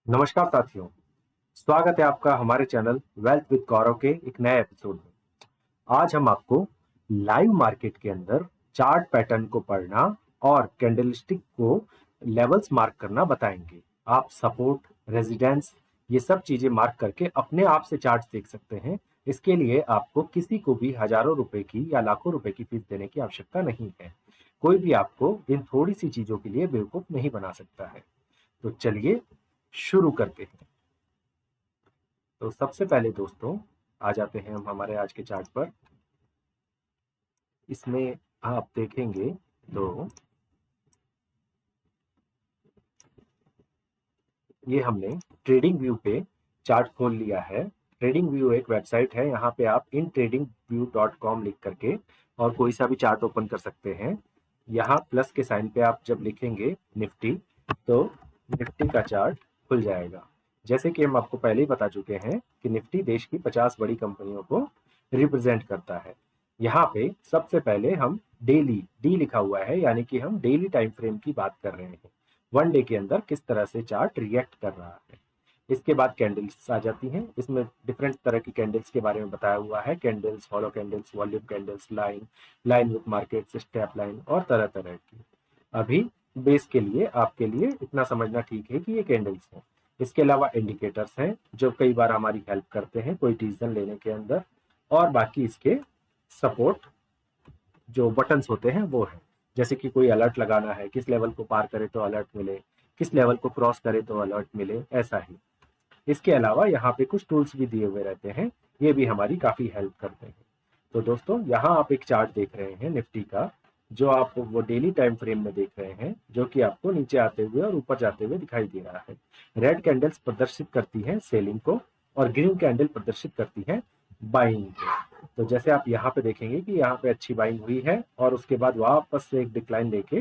नमस्कार साथियों। स्वागत है आपका हमारे चैनल वेल्थ विद गौरव के एक नए एपिसोड में। आज हम आपको लाइव मार्केट के अंदर चार्ट पैटर्न को पढ़ना और कैंडलस्टिक को लेवल्स मार्क करना बताएंगे। आप सपोर्ट, रेजिडेंस, ये सब चीजें मार्क करके अपने आप से चार्ट देख सकते हैं। इसके लिए आपको किसी को भी हजारों रुपए की या लाखों रुपए की फीस देने की आवश्यकता नहीं है। कोई भी आपको इन थोड़ी सी चीजों के लिए बेवकूफ नहीं बना सकता है। तो चलिए शुरू करते हैं। तो सबसे पहले दोस्तों आ जाते हैं हम हमारे आज के चार्ट पर। इसमें आप देखेंगे तो ये हमने ट्रेडिंग व्यू पे चार्ट खोल लिया है। ट्रेडिंग व्यू एक वेबसाइट है, यहाँ पे आप इन ट्रेडिंग व्यू .com लिख करके और कोई सा भी चार्ट ओपन कर सकते हैं। यहाँ प्लस के साइन पे आप जब लिखेंगे निफ्टी, तो निफ्टी का चार्ट खुल जाएगा। जैसे कि हम आपको पहले ही बता चुके हैं कि निफ्टी देश की 50 बड़ी कंपनियों को रिप्रेजेंट करता है। यहाँ पे सबसे पहले हम डेली, डी लिखा हुआ है, यानी कि हम डेली टाइम फ्रेम की बात कर रहे हैं। वन डे के अंदर किस तरह से चार्ट रिएक्ट कर रहा है। इसके बाद कैंडल्स आ जाती हैं। इसमें डिफरेंट तरह की कैंडल्स के बारे में बताया हुआ है। Candles, follow candles, volume candles, line, line with market, step line और तरह तरह की। अभी बेस के लिए आपके लिए इतना समझना ठीक है कि ये कैंडल्स हैं। इसके अलावा इंडिकेटर्स हैं जो कई बार हमारी हेल्प करते हैं कोई डिसीजन लेने के अंदर। और बाकी इसके सपोर्ट जो बटन्स होते हैं वो है, जैसे कि कोई अलर्ट लगाना है, किस लेवल को पार करे तो अलर्ट मिले, किस लेवल को क्रॉस करे तो अलर्ट मिले, ऐसा ही। इसके अलावा यहाँ पे कुछ टूल्स भी दिए हुए रहते हैं, ये भी हमारी काफी हेल्प करते हैं। तो दोस्तों यहाँ आप एक चार्ट देख रहे हैं निफ्टी का, जो आप वो डेली टाइम फ्रेम में देख रहे हैं, जो कि आपको नीचे आते हुए और ऊपर जाते हुए दिखाई दे रहा है। रेड कैंडल्स प्रदर्शित करती है सेलिंग को और ग्रीन कैंडल प्रदर्शित करती है बाइंग को। तो जैसे आप यहाँ पे देखेंगे कि यहाँ पे अच्छी बाइंग हुई है और उसके बाद वापस से एक डिक्लाइन लेके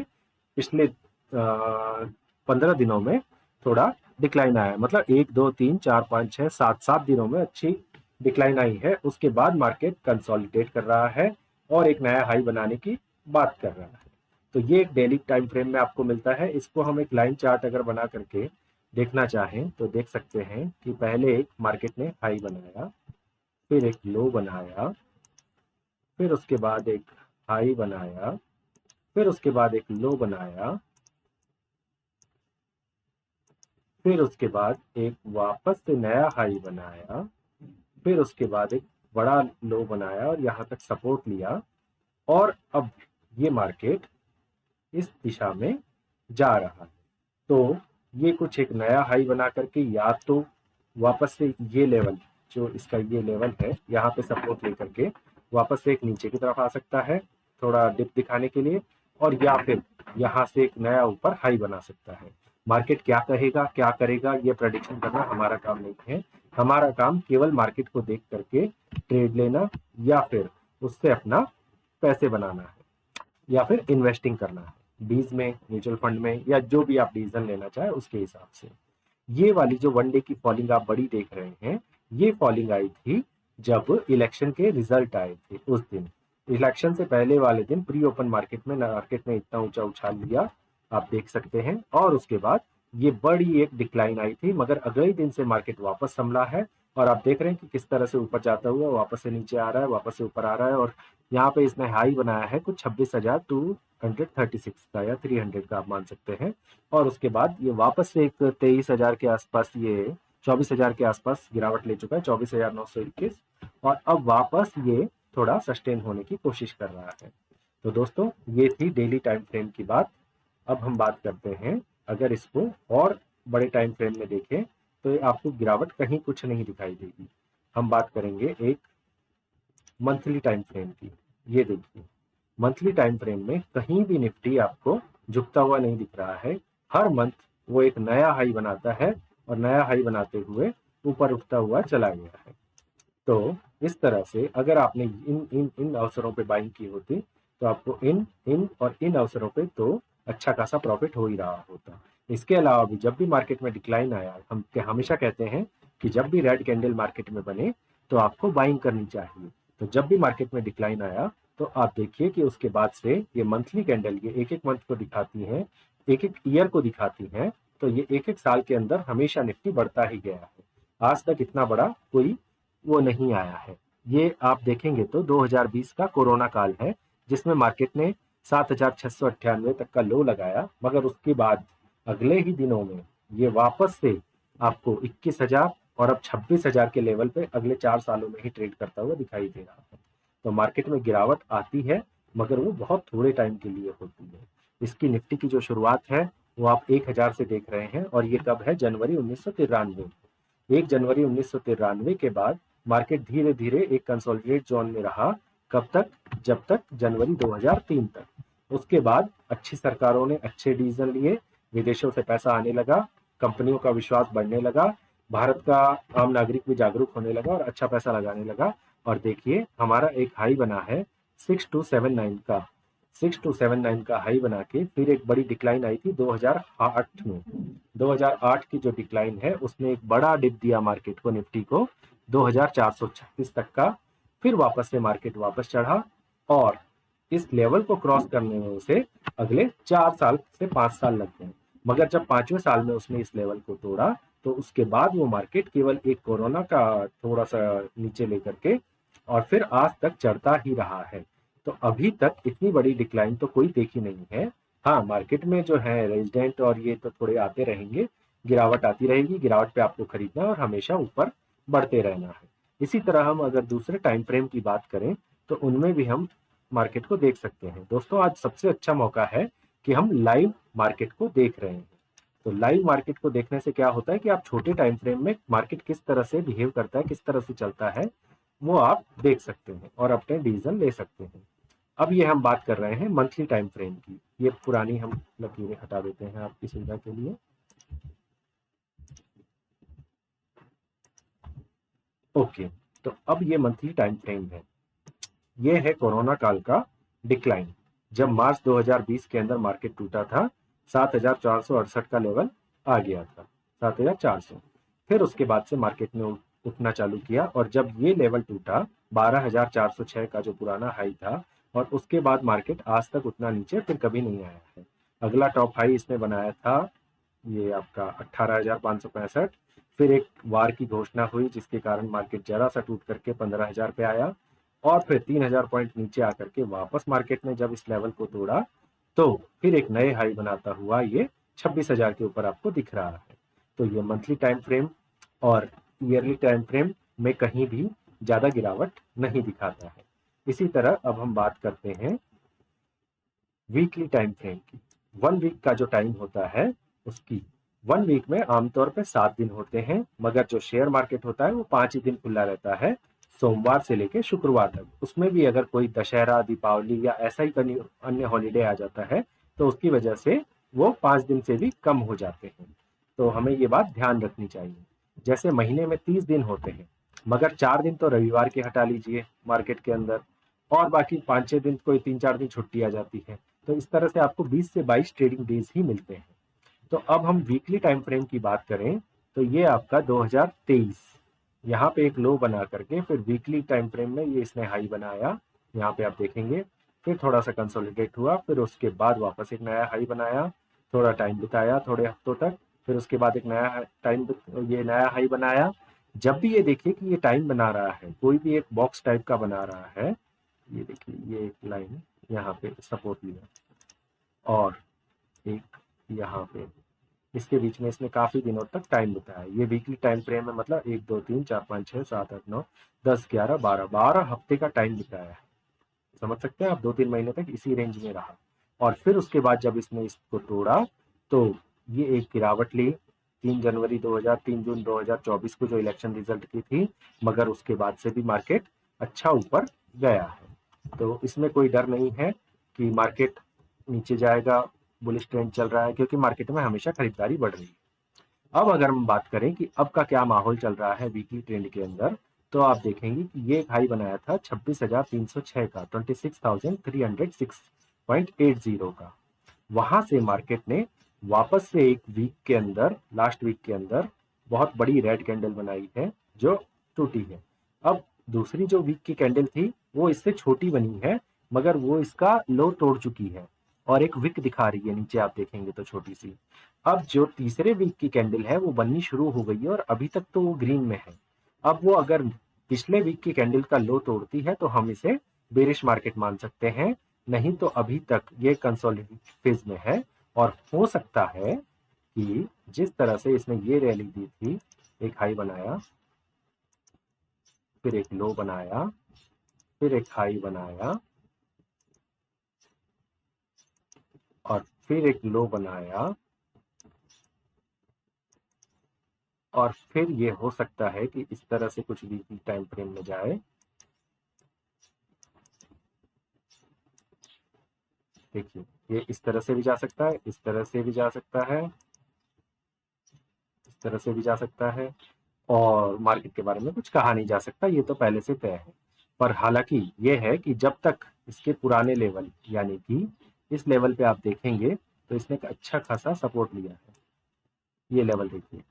पिछले 15 दिनों में थोड़ा डिक्लाइन आया है। मतलब 1 2 3 4 5 6 7 7 दिनों में अच्छी डिक्लाइन आई है। उसके बाद मार्केट कंसोलिडेट कर रहा है और एक नया हाई बनाने की बात कर रहा है। तो ये एक डेली टाइम फ्रेम में आपको मिलता है। इसको हम एक लाइन चार्ट अगर बना करके देखना चाहें तो देख सकते हैं कि पहले एक मार्केट ने हाई बनाया, फिर एक लो बनाया, फिर उसके बाद एक हाई बनाया, फिर उसके बाद एक लो बनाया, फिर उसके बाद एक वापस से नया हाई बनाया, फिर उसके बाद एक बड़ा लो बनाया और यहां तक सपोर्ट लिया। और अब ये मार्केट इस दिशा में जा रहा है। तो ये कुछ एक नया हाई बना करके या तो वापस से ये लेवल, जो इसका ये लेवल है, यहाँ पे सपोर्ट लेकर के वापस से एक नीचे की तरफ आ सकता है थोड़ा डिप दिखाने के लिए, और या फिर यहाँ से एक नया ऊपर हाई बना सकता है। मार्केट क्या कहेगा, क्या करेगा, ये प्रेडिक्शन करना हमारा काम नहीं है। हमारा काम केवल मार्केट को देख करके ट्रेड लेना या फिर उससे अपना पैसे बनाना है या फिर इन्वेस्टिंग करना है, डीज में, म्यूचुअल फंड में, या जो भी आप डिसीजन लेना चाहे उसके हिसाब से। ये वाली जो वन डे की फॉलिंग आप बड़ी देख रहे हैं, ये फॉलिंग आई थी जब इलेक्शन के रिजल्ट आए थे उस दिन। इलेक्शन से पहले वाले दिन प्री ओपन मार्केट में मार्केट ने इतना ऊंचा उछाल लिया, आप देख सकते हैं। और उसके बाद ये बड़ी एक डिक्लाइन आई थी, मगर अगले ही दिन से मार्केट वापस संभला है और आप देख रहे हैं कि किस तरह से ऊपर जाता हुआ वापस से नीचे आ रहा है, वापस से ऊपर आ रहा है। और यहाँ पे इसने हाई बनाया है कुछ 26,236 का या 300 का आप मान सकते हैं। और उसके बाद ये वापस से एक 23,000 के आसपास, ये 24,000 के आसपास गिरावट ले चुका है, 24,921। और अब वापस ये थोड़ा सस्टेन होने की कोशिश कर रहा है। तो दोस्तों ये थी डेली टाइम फ्रेम की बात। अब हम बात करते हैं, अगर इसको और बड़े टाइम फ्रेम में देखें तो ये आपको गिरावट कहीं कुछ नहीं दिखाई देगी। हम बात करेंगे एक मंथली टाइम फ्रेम की। ये देखिए, मंथली टाइम फ्रेम में कहीं भी निफ्टी आपको झुकता हुआ नहीं दिख रहा है। हर मंथ वो एक नया हाई बनाता है और नया हाई बनाते हुए ऊपर उठता हुआ चला गया है। तो इस तरह से अगर आपने इन इन इन अवसरों पे बाइंग की होती तो आपको इन इन और इन अवसरों पे तो अच्छा खासा प्रॉफिट हो ही रहा होता। इसके अलावा भी जब भी मार्केट में डिक्लाइन आया, हम हमेशा कहते हैं कि जब भी रेड कैंडल मार्केट में बने तो आपको बाइंग करनी चाहिए। तो जब भी मार्केट में डिक्लाइन आया तो आप देखिए कि उसके बाद से ये मंथली कैंडल, ये एक एक मंथ को दिखाती हैं, एक एक ईयर को दिखाती हैं। तो ये एक एक साल के अंदर हमेशा निफ्टी बढ़ता ही गया है। आज तक इतना बड़ा कोई वो नहीं आया है। ये आप देखेंगे तो 2020 का कोरोना काल है, जिसमें मार्केट ने 7,698 तक का लो लगाया, मगर उसके बाद अगले ही दिनों में ये वापस से आपको 21,000 और अब 26,000 के लेवल पे अगले 4 सालों में ही ट्रेड करता हुआ दिखाई दे रहा है। तो मार्केट में गिरावट आती है, मगर वो बहुत थोड़े टाइम के लिए होती है। इसकी निफ्टी की जो शुरुआत है वो आप 1,000 से देख रहे हैं, और ये कब है? जनवरी 1993। 1 जनवरी 1993 के बाद मार्केट धीरे धीरे एक कंसोलिडेट जोन में रहा। कब तक? जब तक जनवरी 2003 तक। उसके बाद अच्छी सरकारों ने अच्छे डिसीजन लिए, विदेशों से पैसा आने लगा, कंपनियों का विश्वास बढ़ने लगा, भारत का आम नागरिक भी जागरूक होने लगा और अच्छा पैसा लगाने लगा। और देखिए हमारा एक हाई बना है 6279 का। 6279 का हाई बना के फिर एक बड़ी डिक्लाइन आई थी 2008 में। 2008 की जो डिक्लाइन है उसने एक बड़ा डिप दिया मार्केट को, निफ्टी को 2436 तक का। फिर वापस से मार्केट वापस चढ़ा, और इस लेवल को क्रॉस करने में उसे अगले 4 साल से 5 साल लग गए। मगर जब 5वें साल में उसने इस लेवल को तोड़ा, तो उसके बाद वो मार्केट केवल एक कोरोना का थोड़ा सा नीचे लेकर के और फिर आज तक चढ़ता ही रहा है। तो अभी तक इतनी बड़ी डिक्लाइन तो कोई देखी नहीं है। हाँ, मार्केट में जो है रेजिडेंट और ये तो थोड़े आते रहेंगे, गिरावट आती रहेगी, गिरावट पे आपको खरीदना और हमेशा ऊपर बढ़ते रहना है। इसी तरह हम अगर दूसरे टाइम फ्रेम की बात करें तो उनमें भी हम मार्केट को देख सकते हैं। दोस्तों, आज सबसे अच्छा मौका है कि हम लाइव मार्केट को देख रहे हैं। तो लाइव मार्केट को देखने से क्या होता है कि आप छोटे टाइम फ्रेम में मार्केट किस तरह से बिहेव करता है, किस तरह से चलता है, वो आप देख सकते हैं और अपने डिसीजन ले सकते हैं। अब ये हम बात कर रहे हैं मंथली टाइम फ्रेम की। ये पुरानी हम लकीरें हटा देते हैं आपकी सुविधा के लिए। ओके, तो अब ये मंथली टाइम फ्रेम है। ये है कोरोना काल का डिक्लाइन। जब मार्च 2020 के अंदर मार्केट टूटा था, 7,468 का लेवल आ गया था, 7,400। फिर उसके बाद से मार्केट ने उठना चालू किया, और जब ये लेवल टूटा 12,406 का जो पुराना हाई था, और उसके बाद मार्केट आज तक उतना नीचे फिर कभी नहीं आया है। अगला टॉप हाई इसने बनाया था ये आपका 18,565। फिर एक वार की घोषणा हुई जिसके कारण मार्केट जरा सा टूट करके 15,000 पे आया, और फिर 3,000 पॉइंट नीचे आकर के वापस मार्केट ने जब इस लेवल को तोड़ा, तो फिर एक नए हाई बनाता हुआ ये 26,000 के ऊपर आपको दिख रहा है। तो ये मंथली टाइम फ्रेम और ईयरली टाइम फ्रेम में कहीं भी ज्यादा गिरावट नहीं दिखाता है। इसी तरह अब हम बात करते हैं वीकली टाइम फ्रेम की। 1 वीक का जो टाइम होता है उसकी, 1 वीक में आमतौर पे 7 दिन होते हैं, मगर जो शेयर मार्केट होता है वो 5 ही दिन खुला रहता है, सोमवार से लेके शुक्रवार तक। उसमें भी अगर कोई दशहरा, दीपावली या ऐसा ही कोई अन्य हॉलीडे आ जाता है तो उसकी वजह से वो 5 दिन से भी कम हो जाते हैं। तो हमें ये बात ध्यान रखनी चाहिए। जैसे महीने में 30 दिन होते हैं, मगर 4 दिन तो रविवार के हटा लीजिए मार्केट के अंदर, और बाकी 5-6 दिन, कोई 3-4 दिन छुट्टी आ जाती है। तो इस तरह से आपको 20 से 22 ट्रेडिंग डेज ही मिलते हैं। तो अब हम वीकली टाइम फ्रेम की बात करें तो ये आपका 2023 यहाँ पे एक लो बना करके फिर वीकली टाइम फ्रेम में ये इसने हाई बनाया, यहाँ पे आप देखेंगे। फिर थोड़ा सा कंसोलिडेट हुआ, फिर उसके बाद वापस एक नया हाई बनाया, थोड़ा टाइम बिताया थोड़े हफ्तों तक, फिर उसके बाद एक नया टाइम, ये नया हाई बनाया। जब भी ये देखिए कि ये टाइम बना रहा है, कोई भी एक बॉक्स टाइप का बना रहा है, ये देखिए ये एक लाइन यहाँ पे सपोर्ट लिया, और एक यहाँ पे, इसके बीच में इसने काफी दिनों तक टाइम बिताया। ये वीकली टाइम फ्रेम में मतलब 1 2 3 4 5 6 7 8 9 10 11 12 हफ्ते का टाइम बिताया है। समझ सकते हैं आप, 2-3 महीने तक इसी रेंज में रहा, और फिर उसके बाद जब इसने इसको तोड़ा तो ये एक गिरावट ली 3 जून 2024 को जो इलेक्शन रिजल्ट की थी, मगर उसके बाद से भी मार्केट अच्छा ऊपर गया है। तो इसमें कोई डर नहीं है कि मार्केट नीचे जाएगा, बुलिश ट्रेंड चल रहा है, क्योंकि मार्केट में हमेशा खरीदारी बढ़ रही है। अब अगर हम बात करें कि अब का क्या माहौल चल रहा है वीकली ट्रेंड के अंदर, तो आप देखेंगे कि ये एक हाई बनाया था 26,306 का, 26,306.80 का। वहां से मार्केट ने वापस से एक वीक के अंदर, लास्ट वीक के अंदर बहुत बड़ी रेड कैंडल बनाई है जो टूटी है। अब दूसरी जो वीक की कैंडल थी वो इससे छोटी बनी है, मगर वो इसका लो तोड़ चुकी है, और एक विक दिखा रही है नीचे, आप देखेंगे तो छोटी सी। अब जो तीसरे वीक की कैंडल है वो बननी शुरू हो गई है और अभी तक तो वो ग्रीन में है। अब वो अगर पिछले वीक की कैंडल का लो तोड़ती है तो हम इसे बेरिश मार्केट मान सकते हैं, नहीं तो अभी तक ये कंसोलिडेट फेज में है। और हो सकता है कि जिस तरह से इसने ये रैली दी थी, एक हाई बनाया, फिर एक लो बनाया, फिर एक हाई बनाया और फिर एक लो बनाया, और फिर ये हो सकता है कि इस तरह से कुछ वीकली टाइम फ्रेम में जाए। देखिए, ये इस तरह से भी जा सकता है, इस तरह से भी जा सकता है, इस तरह से भी जा सकता है, और मार्केट के बारे में कुछ कहा नहीं जा सकता, ये तो पहले से तय है। पर हालांकि ये है कि जब तक इसके पुराने लेवल यानी कि इस लेवल पे आप देखेंगे तो इसने एक अच्छा खासा सपोर्ट लिया है। ये लेवल देखिए,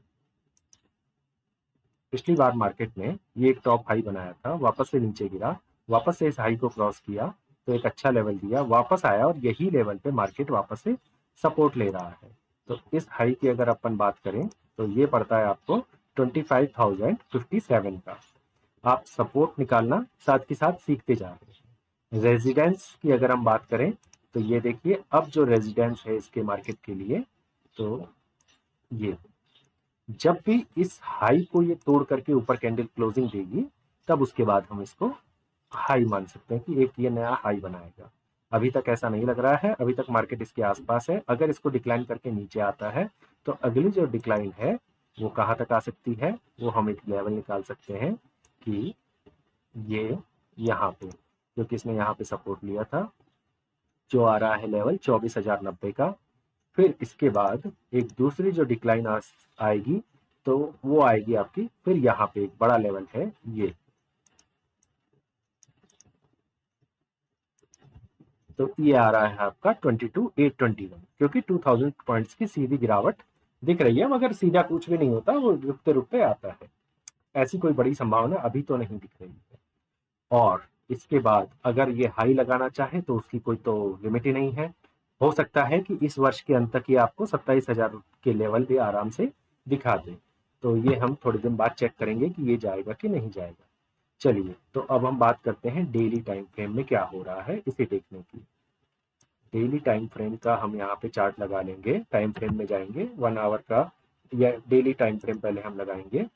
पिछली बार मार्केट में ये एक टॉप हाई बनाया था, वापस से नीचे गिरा, वापस से इस हाई को क्रॉस किया तो एक अच्छा लेवल दिया, वापस आया और यही लेवल पे मार्केट वापस से सपोर्ट ले रहा है। तो इस हाई की अगर अपन बात करें तो ये पड़ता है आपको 25,057 का। आप सपोर्ट निकालना साथ के साथ सीखते जा रहे हैं। रेजिडेंस की अगर हम बात करें तो ये देखिए, अब जो रेजिडेंस है इसके मार्केट के लिए, तो ये जब भी इस हाई को ये तोड़ करके ऊपर कैंडल क्लोजिंग देगी तब उसके बाद हम इसको हाई मान सकते हैं कि एक ये नया हाई बनाएगा। अभी तक ऐसा नहीं लग रहा है, अभी तक मार्केट इसके आसपास है। अगर इसको डिक्लाइन करके नीचे आता है तो अगली जो डिक्लाइन है वो कहाँ तक आ सकती है, वो हम एक लेवल निकाल सकते हैं कि ये यहाँ पे, क्योंकि इसने यहाँ पे सपोर्ट लिया था, जो आ रहा है लेवल 24,090 का। फिर इसके बाद एक दूसरी जो डिक्लाइन आएगी तो वो आएगी आपकी, फिर यहाँ पे एक बड़ा लेवल है ये, तो ये आ रहा है आपका 22,821, क्योंकि 2000 पॉइंट्स की सीधी गिरावट दिख रही है, मगर सीधा कुछ भी नहीं होता, वो रुकते रुकते आता है। ऐसी कोई बड़ी संभावना अभी तो नहीं दिख रही है। और इसके बाद अगर ये हाई लगाना चाहे तो उसकी कोई तो लिमिट ही नहीं है। हो सकता है कि इस वर्ष के अंत तक ये आपको 27,000 के लेवल भी आराम से दिखा दे। तो ये हम थोड़े दिन बाद चेक करेंगे कि ये जाएगा कि नहीं जाएगा। चलिए, तो अब हम बात करते हैं डेली टाइम फ्रेम में क्या हो रहा है इसे देखने की। डेली टाइम फ्रेम का हम यहाँ पे चार्ट लगा लेंगे, टाइम फ्रेम में जाएंगे, 1 आवर का या डेली टाइम फ्रेम पहले हम लगाएंगे।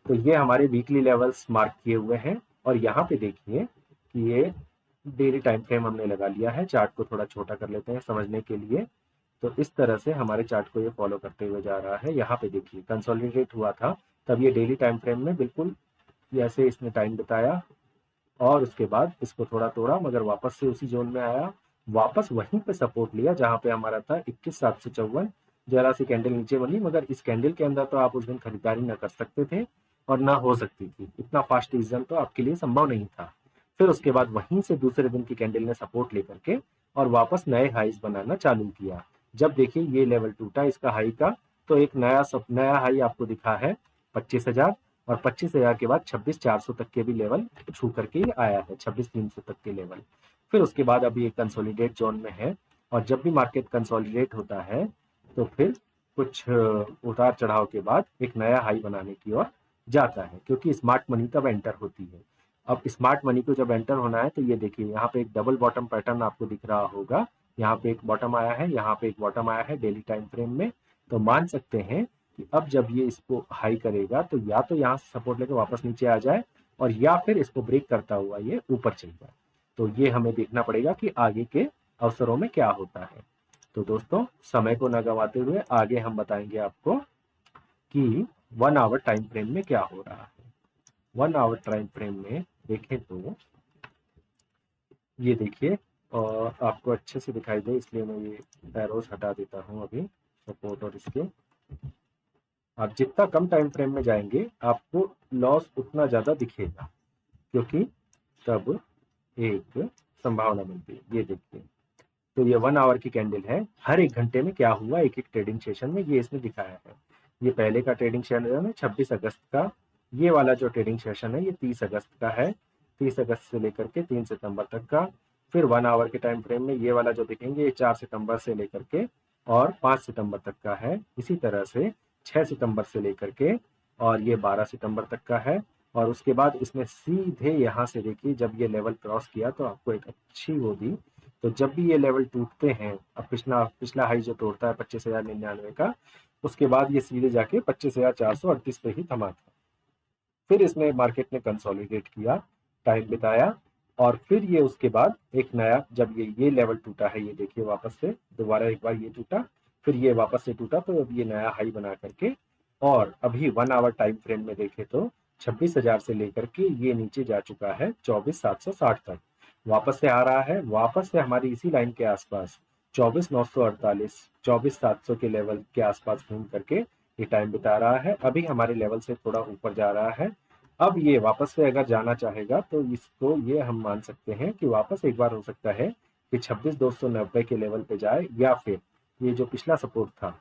तो ये हमारे वीकली लेवल्स मार्क किए हुए हैं और यहाँ पे देखिए कि ये डेली टाइम फ्रेम हमने लगा लिया है। चार्ट को थोड़ा छोटा कर लेते हैं समझने के लिए। तो इस तरह से हमारे चार्ट को ये फॉलो करते हुए जा रहा है। यहाँ पे देखिए कंसोलिडेट हुआ था, तब ये डेली टाइम फ्रेम में बिल्कुल जैसे इसने टाइम बताया, और उसके बाद इसको थोड़ा तोड़ा मगर वापस से उसी जोन में आया, वापस वहीं पे सपोर्ट लिया जहां पे हमारा था 21,754। जरा सी कैंडल नीचे बनी, मगर इस कैंडल के अंदर तो आप उस दिन खरीदारी ना कर सकते थे और ना हो सकती थी, इतना फास्ट डिसीजन तो आपके लिए संभव नहीं था। फिर उसके बाद वहीं से दूसरे दिन की कैंडल ने सपोर्ट लेकर के और वापस नए हाईज बनाना चालू किया। जब देखिए ये लेवल टूटा इसका हाई का, तो एक नया हाई आपको दिखा है 25,000, और 25,000 के बाद 26,400 तक के भी लेवल छू करके आया है, 26,300 तक के लेवल। फिर उसके बाद अभी एक कंसोलिडेट जोन में है, और जब भी मार्केट कंसोलिडेट होता है तो फिर कुछ उतार चढ़ाव के बाद एक नया हाई बनाने की ओर जाता है, क्योंकि स्मार्ट मनी तब एंटर होती है। अब स्मार्ट मनी को जब एंटर होना है तो ये देखिए यहाँ पे एक डबल बॉटम पैटर्न आपको दिख रहा होगा। यहाँ पे एक बॉटम आया है, यहाँ पे एक बॉटम आया है डेली टाइम फ्रेम में। तो मान सकते हैं कि अब जब ये इसको हाई करेगा तो या तो यहाँ से सपोर्ट लेकर वापस नीचे आ जाए, और या फिर इसको ब्रेक करता हुआ ये ऊपर चल जाए। तो ये हमें देखना पड़ेगा कि आगे के अवसरों में क्या होता है। तो दोस्तों, समय को न गंवाते हुए आगे हम बताएंगे आपको कि 1 आवर टाइम फ्रेम में क्या हो रहा है। 1 आवर टाइम फ्रेम में देखें तो ये देखिए, और आपको अच्छे से दिखाई दे इसलिए मैं ये एरोस हटा देता हूँ अभी, सपोर्ट और इसके। आप जितना कम टाइम फ्रेम में जाएंगे आपको लॉस उतना ज्यादा दिखेगा, क्योंकि तब एक संभावना बनती है। ये देखिए, तो ये 1 आवर की कैंडल है। हर एक घंटे में क्या हुआ एक एक ट्रेडिंग सेशन में ये इसने दिखाया है। ये पहले का ट्रेडिंग सेशन है 26 अगस्त का, ये वाला जो ट्रेडिंग सेशन है ये 30 अगस्त का है, 30 अगस्त से लेकर के 3 सितंबर तक का। फिर 1 आवर के टाइम फ्रेम में ये वाला जो दिखेंगे ये 4 सितंबर से लेकर के और 5 सितंबर तक का है। इसी तरह से 6 सितंबर से लेकर के और ये 12 सितंबर तक का है। और उसके बाद इसने सीधे यहाँ से देखिए जब ये लेवल क्रॉस किया तो आपको एक अच्छी वो दी। तो जब भी ये लेवल टूटते हैं, अब पिछला पिछला हाई जो तोड़ता है 25,099 का, उसके बाद ये सीधे जाके 25,438 पे ही थमा था। फिर इसने मार्केट ने कंसोलिडेट किया, टाइम बिताया, और फिर ये उसके बाद एक नया जब ये लेवल टूटा है, ये देखिए वापस से दोबारा एक बार ये टूटा, फिर ये वापस से टूटा, तो अब ये नया हाई बना करके और अभी 1 आवर टाइम फ्रेम में देखे तो 26,000 से लेकर के ये नीचे जा चुका है 24,760 तक। वापस से आ रहा है, वापस से हमारी इसी लाइन के आसपास 24,948 24,700 के लेवल के आसपास घूम करके ये टाइम बिता रहा है। अभी हमारे लेवल से थोड़ा ऊपर जा रहा है। अब ये वापस से अगर जाना चाहेगा तो इसको ये हम मान सकते हैं कि वापस एक बार हो सकता है कि 26,290 के लेवल पे जाए, या फिर ये जो पिछला सपोर्ट था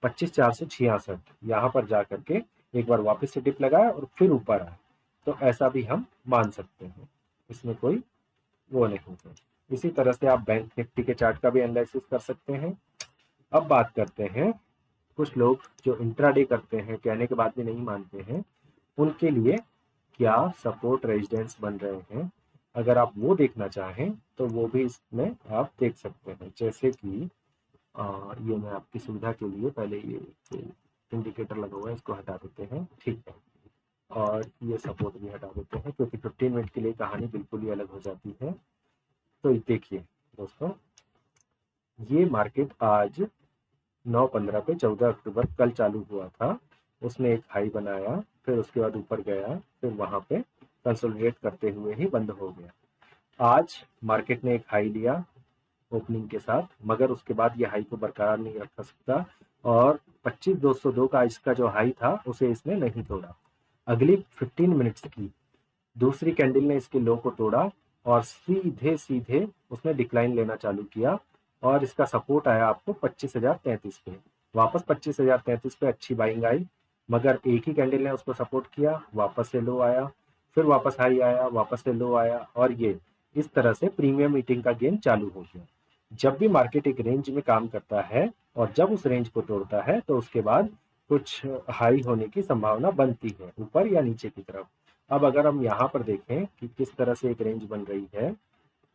25,466 यहाँ पर जा करके एक बार वापस से डिप लगाए और फिर ऊपर आए। तो ऐसा भी हम मान सकते हैं, इसमें कोई वो नहीं है। इसी तरह से आप बैंक निफ्टी के चार्ट का भी एनालिसिस कर सकते हैं। अब बात करते हैं कुछ लोग जो इंट्राडे करते हैं, कहने के बाद भी नहीं मानते हैं, उनके लिए क्या सपोर्ट रेजिडेंस बन रहे हैं। अगर आप वो देखना चाहें तो वो भी इसमें आप देख सकते हैं। जैसे कि ये मैं आपकी सुविधा के लिए पहले ये इंडिकेटर लगा हुआ है, इसको हटा देते हैं, ठीक है। और ये सपोर्ट भी हटा देते हैं क्योंकि 15 मिनट के लिए कहानी बिल्कुल ही अलग हो जाती है। तो देखिए दोस्तों, ये मार्केट आज 9:15 पे 14 अक्टूबर कल चालू हुआ था। उसने एक हाई बनाया, फिर उसके बाद ऊपर गया, फिर वहां पे कंसोलिडेट करते हुए ही बंद हो गया। आज मार्केट ने एक हाई लिया ओपनिंग के साथ, मगर उसके बाद ये हाई को बरकरार नहीं रख सकता और 25,202 का इसका जो हाई था उसे इसने नहीं तोड़ा। अगली 15 मिनट्स की दूसरी कैंडल ने इसके लो को तोड़ा और सीधे सीधे उसने डिक्लाइन लेना चालू किया और इसका सपोर्ट आया आपको 25,033 पे। वापस 25,033 पे अच्छी बाइंग आई, मगर एक ही कैंडल ने उसको सपोर्ट किया, वापस से लो आया, फिर वापस हाई आया, वापस से लो आया, और ये इस तरह से प्रीमियम मीटिंग का गेम चालू हो गया। जब भी मार्केट एक रेंज में काम करता है और जब उस रेंज को तोड़ता है तो उसके बाद कुछ हाई होने की संभावना बनती है ऊपर या नीचे की तरफ। अब अगर हम यहाँ पर देखें कि किस तरह से एक रेंज बन रही है,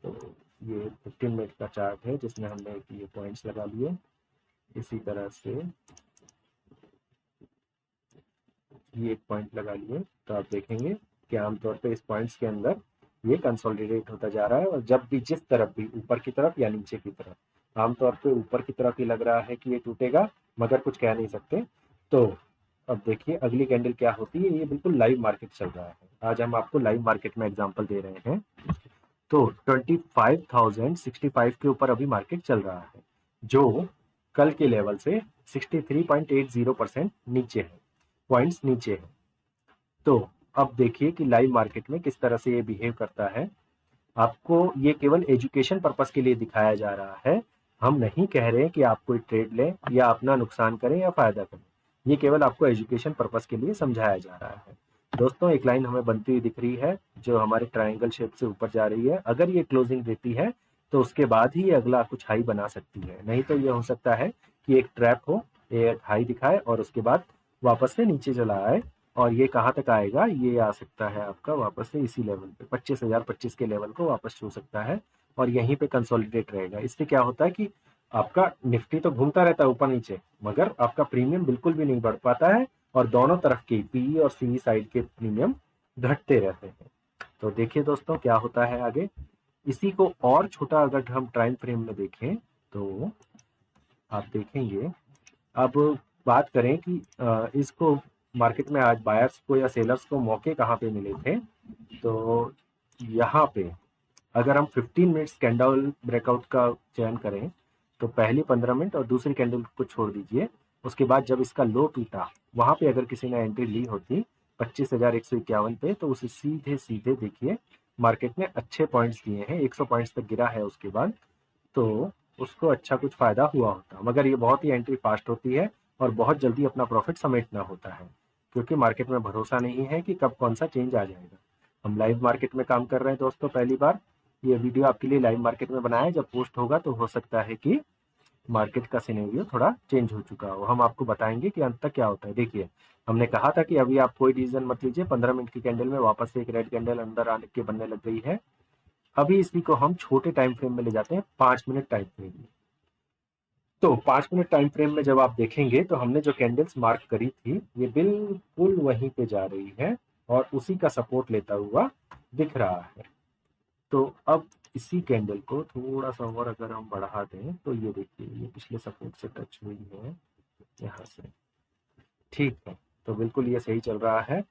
तो ये 15 मिनट का चार्ट है जिसमें हमने ये पॉइंट्स लगा लिए। इसी तरह से ये एक पॉइंट लगा लिए तो आप देखेंगे कि आमतौर पे इस पॉइंट्स के अंदर ये कंसोलिडेट होता जा रहा है, और जब भी जिस तरफ भी ऊपर की तरफ या नीचे की तरफ, आमतौर पे ऊपर की तरफ ही लग रहा है कि ये टूटेगा, मगर कुछ कह नहीं सकते। तो अब देखिए अगली कैंडल क्या होती है। ये बिल्कुल लाइव मार्केट चल रहा है, आज हम आपको लाइव मार्केट में एग्जांपल दे रहे हैं। तो 25,065 के ऊपर अभी मार्केट चल रहा है, जो कल के लेवल से 63.80% नीचे है, पॉइंट्स नीचे है। तो अब देखिए कि लाइव मार्केट में किस तरह से ये बिहेव करता है। आपको ये केवल एजुकेशन पर्पस के लिए दिखाया जा रहा है। हम नहीं कह रहे कि आप कोई ट्रेड लें या अपना नुकसान करें या फायदा करें, ये केवल आपको एजुकेशन पर्पस के लिए समझाया जा रहा है। दोस्तों, एक लाइन हमें बनती हुई दिख रही है जो हमारे ट्रायंगल शेप से ऊपर जा रही है। अगर ये क्लोजिंग देती है तो उसके बाद ही अगला कुछ हाई बना सकती है, नहीं तो ये हो सकता है कि एक ट्रैप हो, एक हाई दिखाए और उसके बाद वापस से नीचे चला आए। और ये कहाँ तक आएगा, ये आ सकता है आपका वापस से इसी लेवल पे 25,025 के लेवल को वापस छू सकता है और यहीं पे कंसोलिडेट रहेगा। इससे क्या होता है कि आपका निफ्टी तो घूमता रहता है ऊपर नीचे, मगर आपका प्रीमियम बिल्कुल भी नहीं बढ़ पाता है और दोनों तरफ की पीई और सीई साइड के प्रीमियम घटते रहते हैं। तो देखिए दोस्तों क्या होता है आगे। इसी को और छोटा अगर हम टाइम फ्रेम में देखें तो आप देखेंगे, अब बात करें कि इसको मार्केट में आज बायर्स को या सेलर्स को मौके कहाँ पे मिले थे। तो यहाँ पे अगर हम 15 मिनट्स कैंडल ब्रेकआउट का चयन करें तो पहली 15 मिनट और दूसरी कैंडल को छोड़ दीजिए, उसके बाद जब इसका लो टूटा वहां पे अगर किसी ने एंट्री ली होती 25,151 पे, तो उसे सीधे सीधे देखिए मार्केट ने अच्छे पॉइंट्स दिए हैं, 100 पॉइंट्स तक गिरा है उसके बाद, तो उसको अच्छा कुछ फायदा हुआ होता। मगर ये बहुत ही एंट्री फास्ट होती है और बहुत जल्दी अपना प्रॉफिट समेटना होता है, क्योंकि मार्केट में भरोसा नहीं है कि कब कौन सा चेंज आ जाएगा। हम लाइव मार्केट में काम कर रहे हैं दोस्तों, पहली बार ये वीडियो आपके लिए लाइव मार्केट में बनाया है। जब पोस्ट होगा तो हो सकता है कि मार्केट का सिनेरियो थोड़ा चेंज हो चुका हो। हम आपको बताएंगे कि अंत तक क्या होता है। देखिए, हमने कहा था कि अभी आप कोई डिसीजन मत लीजिए, 15 मिनट की कैंडल में वापस से एक रेड कैंडल अंदर आने के बनने लग गई है। अभी इसी को हम छोटे टाइम फ्रेम में ले जाते हैं, 5 मिनट टाइम फ्रेम में। तो 5 मिनट टाइम फ्रेम में जब आप देखेंगे तो हमने जो कैंडल्स मार्क करी थी ये बिल्कुल वहीं पे जा रही है और उसी का सपोर्ट लेता हुआ दिख रहा है। तो अब इसी कैंडल को थोड़ा सा और अगर हम बढ़ा दें तो ये देखिए, ये पिछले सपोर्ट से टच हुई है यहाँ से, ठीक है। तो बिल्कुल ये सही चल रहा है।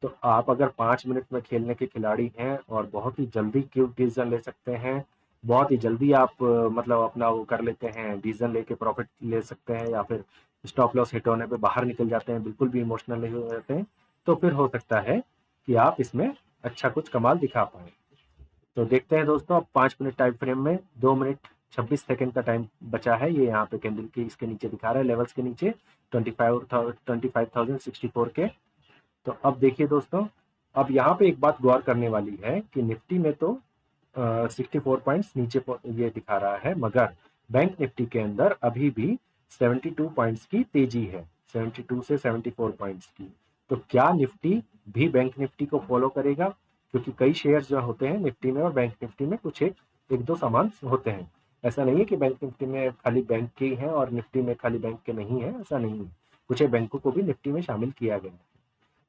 तो आप अगर 5 मिनट में खेलने के खिलाड़ी हैं और बहुत ही जल्दी क्विक डिसीजन ले सकते हैं, बहुत ही जल्दी आप मतलब अपना वो कर लेते हैं, डिसीजन लेके प्रॉफिट ले सकते हैं, या फिर स्टॉप लॉस हिट होने पे बाहर निकल जाते हैं, बिल्कुल भी इमोशनल नहीं हो जाते हैं, तो फिर हो सकता है कि आप इसमें अच्छा कुछ कमाल दिखा पाए। तो देखते हैं दोस्तों, अब 5 मिनट टाइम फ्रेम में 2 मिनट 26 सेकंड का टाइम बचा है। ये यहाँ पे कैंडल के इसके नीचे दिखा रहा है, लेवल्स के नीचे 25,064 के। तो अब देखिए दोस्तों, अब यहाँ पे एक बात गौर करने वाली है कि निफ्टी में तो 64 पॉइंट्स नीचे ये दिखा रहा है, मगर बैंक निफ्टी के अंदर अभी भी 72 पॉइंट्स की तेजी है, 72 से 74 पॉइंट्स की। तो क्या निफ्टी भी बैंक निफ्टी को फॉलो करेगा? क्योंकि कई शेयर जो होते हैं निफ्टी में और बैंक निफ्टी में कुछ एक दो समान होते हैं। ऐसा नहीं है कि बैंक निफ्टी में खाली बैंक के ही हैं और निफ्टी में खाली बैंक के नहीं है, ऐसा नहीं है। कुछ बैंकों को भी निफ्टी में शामिल किया गया है।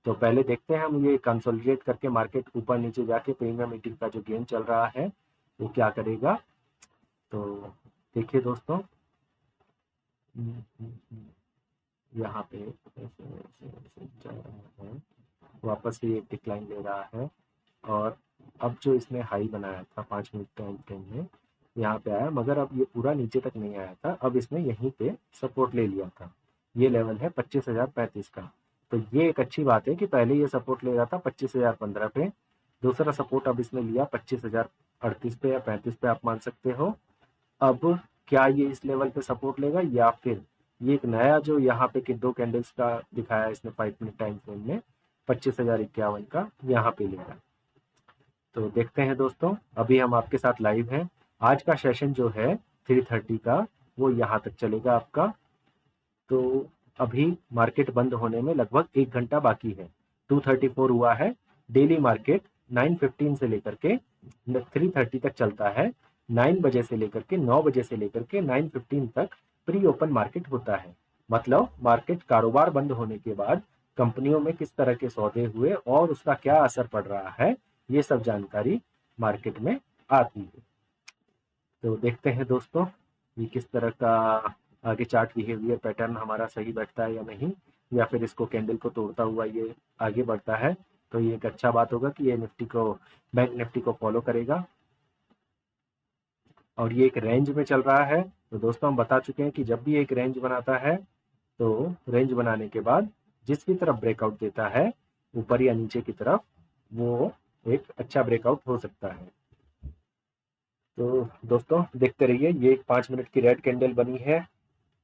तो पहले देखते हैं हम ये कंसोलिडेट करके मार्केट ऊपर नीचे जाके प्रीमियम मीटिंग का जो गेम चल रहा है वो क्या करेगा। तो देखिए दोस्तों, यहाँ पे ऐसे ऐसे ऐसे जा रहा है, वापस से एक डिक्लाइन ले रहा है। और अब जो इसने हाई बनाया था 5 मिनट टाइम फ्रेम में, यहाँ पे आया, मगर अब ये पूरा नीचे तक नहीं आया था। अब इसने यहीं पे सपोर्ट ले लिया था, ये लेवल है 25,035 का। तो ये एक अच्छी बात है कि पहले ये सपोर्ट ले रहा था 25,015 पे, दूसरा सपोर्ट अब इसने लिया 25,038 पे या 35 पे, आप मान सकते हो। अब क्या ये इस लेवल पे सपोर्ट लेगा, या फिर ये एक नया जो यहाँ पे कि दो कैंडल्स का दिखाया इसने 5 मिनट टाइम फ्रेम में 25,051 का, यहाँ पे लेगा। तो देखते हैं दोस्तों, अभी हम आपके साथ लाइव हैं। आज का सेशन जो है 3:30 का, वो यहाँ तक चलेगा आपका। तो अभी मार्केट बंद होने में लगभग 1 घंटा बाकी है, 2:34 हुआ है। डेली मार्केट 9:15 से लेकर के 3:30 तक चलता है। 9 बजे से लेकर के 9 बजे से लेकर के 9:15 तक प्री ओपन मार्केट होता है। मतलब मार्केट कारोबार बंद होने के बाद कंपनियों में किस तरह के सौदे हुए और उसका क्या असर पड़ रहा है, ये सब जानकारी मार्केट में आती है। तो देखते हैं दोस्तों, ये किस तरह का आगे चार्ट बिहेवियर पैटर्न हमारा सही बैठता है या नहीं, या फिर इसको कैंडल को तोड़ता हुआ ये आगे बढ़ता है। तो ये एक अच्छा बात होगा कि ये निफ्टी को, बैंक निफ्टी को फॉलो करेगा। और ये एक रेंज में चल रहा है। तो दोस्तों, हम बता चुके हैं कि जब भी एक रेंज बनाता है तो रेंज बनाने के बाद जिसकी तरफ ब्रेकआउट देता है, ऊपर या नीचे की तरफ, वो एक अच्छा ब्रेकआउट हो सकता है। तो दोस्तों देखते रहिए, ये एक 5 मिनट की रेड कैंडल बनी है।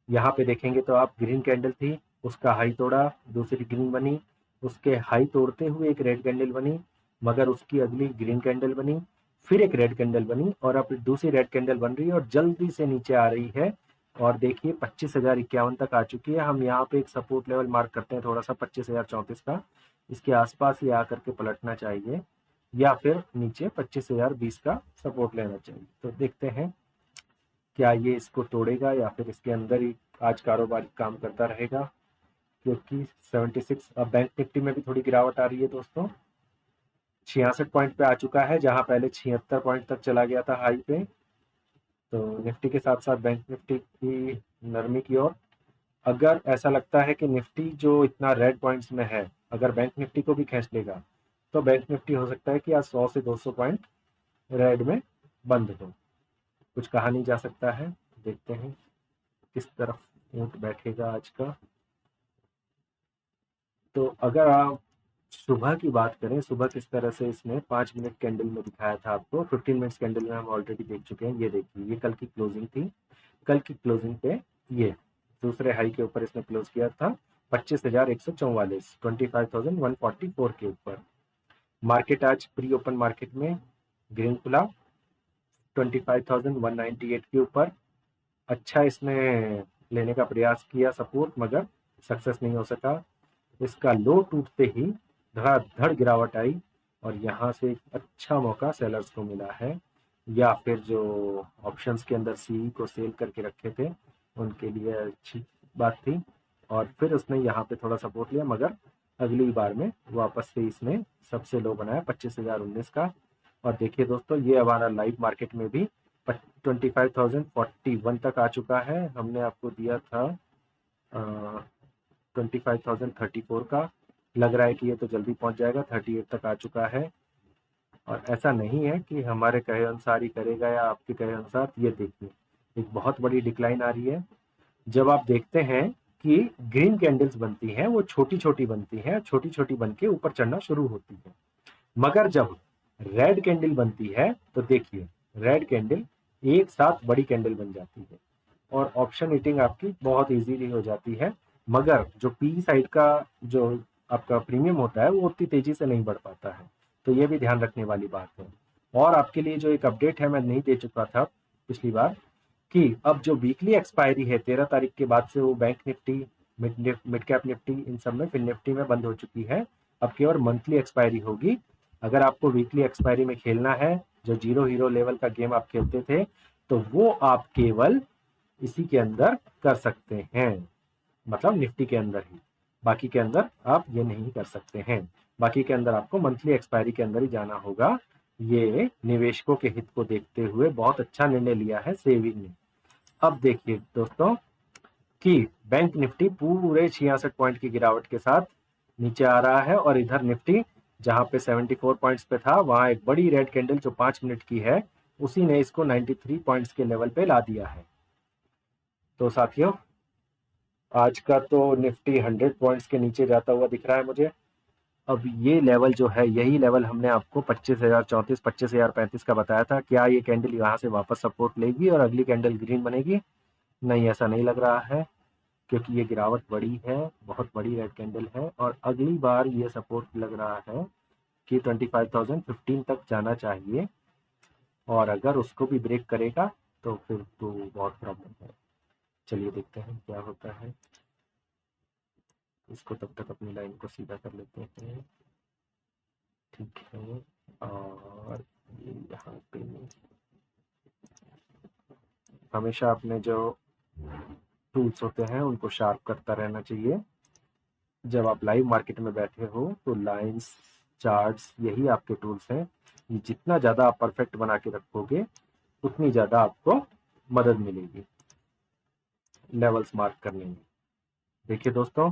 यहाँ पे देखेंगे तो आप, ग्रीन कैंडल थी, उसका हाई तोड़ा, दूसरी ग्रीन बनी, उसके हाई तोड़ते हुए एक रेड कैंडल बनी, मगर उसकी अगली ग्रीन कैंडल बनी, फिर एक रेड कैंडल बनी, और अब दूसरी रेड कैंडल बन रही है और जल्दी से नीचे आ रही है। और देखिए 25,051 तक आ चुकी है। हम यहाँ पे एक सपोर्ट लेवल मार्क करते हैं थोड़ा सा 25,034 का, इसके आसपास ही आकर के पलटना चाहिए, या फिर नीचे 25,020 का सपोर्ट लेना चाहिए। तो देखते हैं क्या ये इसको तोड़ेगा या फिर इसके अंदर ही आज कारोबार काम करता रहेगा। क्योंकि 76, अब बैंक निफ्टी में भी थोड़ी गिरावट आ रही है दोस्तों, 66 पॉइंट पे आ चुका है, जहां पहले 76 पॉइंट तक चला गया था हाई पे। तो निफ्टी के साथ साथ बैंक निफ्टी की नरमी की ओर, अगर ऐसा लगता है कि निफ्टी जो इतना रेड पॉइंट्स में है, अगर बैंक निफ्टी को भी खींच लेगा, तो बैंक निफ्टी हो सकता है कि आज 100 से 200 पॉइंट रेड में बंद हो। कुछ कहा नहीं जा सकता है, देखते हैं किस तरफ ऊंट बैठेगा आज का। तो अगर आप सुबह की बात करें, सुबह किस तरह से इसने 5 मिनट कैंडल में दिखाया था आपको, 15 मिनट्स कैंडल में हम ऑलरेडी देख चुके हैं। ये देखिए, ये कल की क्लोजिंग थी, कल की क्लोजिंग पे ये दूसरे हाई के ऊपर इसने क्लोज किया था 25,144, 25,144 के ऊपर। मार्केट आज प्री ओपन मार्केट में ग्रीन खुला 25,198 के ऊपर। अच्छा इसने लेने का प्रयास किया सपोर्ट, मगर सक्सेस नहीं हो सका। इसका लो टूटते ही धड़ाधड़ गिरावट आई और यहाँ से एक अच्छा मौका सेलर्स को मिला है, या फिर जो ऑप्शंस के अंदर सी को सेल करके रखे थे उनके लिए अच्छी बात थी। और फिर उसने यहाँ पे थोड़ा सपोर्ट लिया, मगर अगली बार में वापस से इसने सबसे लो बनाया 25,019 का। और देखिए दोस्तों, ये हमारा लाइव मार्केट में भी 25,041 तक आ चुका है। हमने आपको दिया था 25,034 का। लग रहा है कि ये तो जल्दी पहुंच जाएगा, 38 तक आ चुका है। और ऐसा नहीं है कि हमारे कहे अनुसार ही करेगा या आपके कहे अनुसार। ये देखिए, एक बहुत बड़ी डिक्लाइन आ रही है। जब आप देखते हैं कि ग्रीन कैंडल्स बनती हैं, वो छोटी छोटी बनती हैं, छोटी छोटी बन के ऊपर चढ़ना शुरू होती है। मगर जब रेड कैंडल बनती है तो देखिए, रेड कैंडल एक साथ बड़ी कैंडल बन जाती है और ऑप्शन हीटिंग आपकी बहुत इजीली हो जाती है। मगर जो पी साइड का जो आपका प्रीमियम होता है वो उतनी तेजी से नहीं बढ़ पाता है। तो ये भी ध्यान रखने वाली बात है। और आपके लिए जो एक अपडेट है, मैं नहीं दे चुका था पिछली बार, कि अब जो वीकली एक्सपायरी है 13 तारीख के बाद से, वो bank Nifty, mid cap Nifty, इन सब में, फिर निफ्टी में बंद हो चुकी है। अब केवल मंथली एक्सपायरी होगी। अगर आपको वीकली एक्सपायरी में खेलना है, जो जीरो हीरो लेवल का गेम आप खेलते थे, तो वो आप केवल इसी के अंदर कर सकते हैं, मतलब निफ्टी के अंदर ही। बाकी के अंदर आप ये नहीं कर सकते हैं। बाकी के अंदर आपको मंथली एक्सपायरी के अंदर ही जाना होगा। ये निवेशकों के हित को देखते हुए बहुत अच्छा निर्णय लिया है सेबी ने। अब देखिए दोस्तों कि बैंक निफ्टी पूरे 66 पॉइंट की गिरावट के साथ नीचे आ रहा है, और इधर निफ्टी जहां पे 74 पॉइंट्स पे था, वहां एक बड़ी रेड कैंडल जो 5 मिनट की है, उसी ने इसको 93 पॉइंट्स के लेवल पे ला दिया है। तो साथियों, आज का तो निफ्टी 100 पॉइंट्स के नीचे जाता हुआ दिख रहा है मुझे। अब ये लेवल जो है, यही लेवल हमने आपको 25,034, 25,035 का बताया था। क्या ये कैंडल यहाँ से वापस सपोर्ट लेगी और अगली कैंडल ग्रीन बनेगी? नहीं, ऐसा नहीं लग रहा है, क्योंकि ये गिरावट बड़ी है, बहुत बड़ी रेड कैंडल है। और अगली बार ये सपोर्ट लग रहा है कि 25,015 तक जाना चाहिए, और अगर उसको भी ब्रेक करेगा तो फिर तो बहुत प्रॉब्लम है। चलिए देखते हैं क्या होता है। इसको तब तक अपनी लाइन को सीधा कर लेते हैं। ठीक है, और ये यहाँ पे हमेशा अपने जो टूल्स होते हैं उनको शार्प करता रहना चाहिए। जब आप लाइव मार्केट में बैठे हो तो लाइंस, चार्ट्स, यही आपके टूल्स हैं। ये जितना ज़्यादा आप परफेक्ट बना के रखोगे, उतनी ज़्यादा आपको मदद मिलेगी लेवल्स मार्क करने में। देखिए दोस्तों,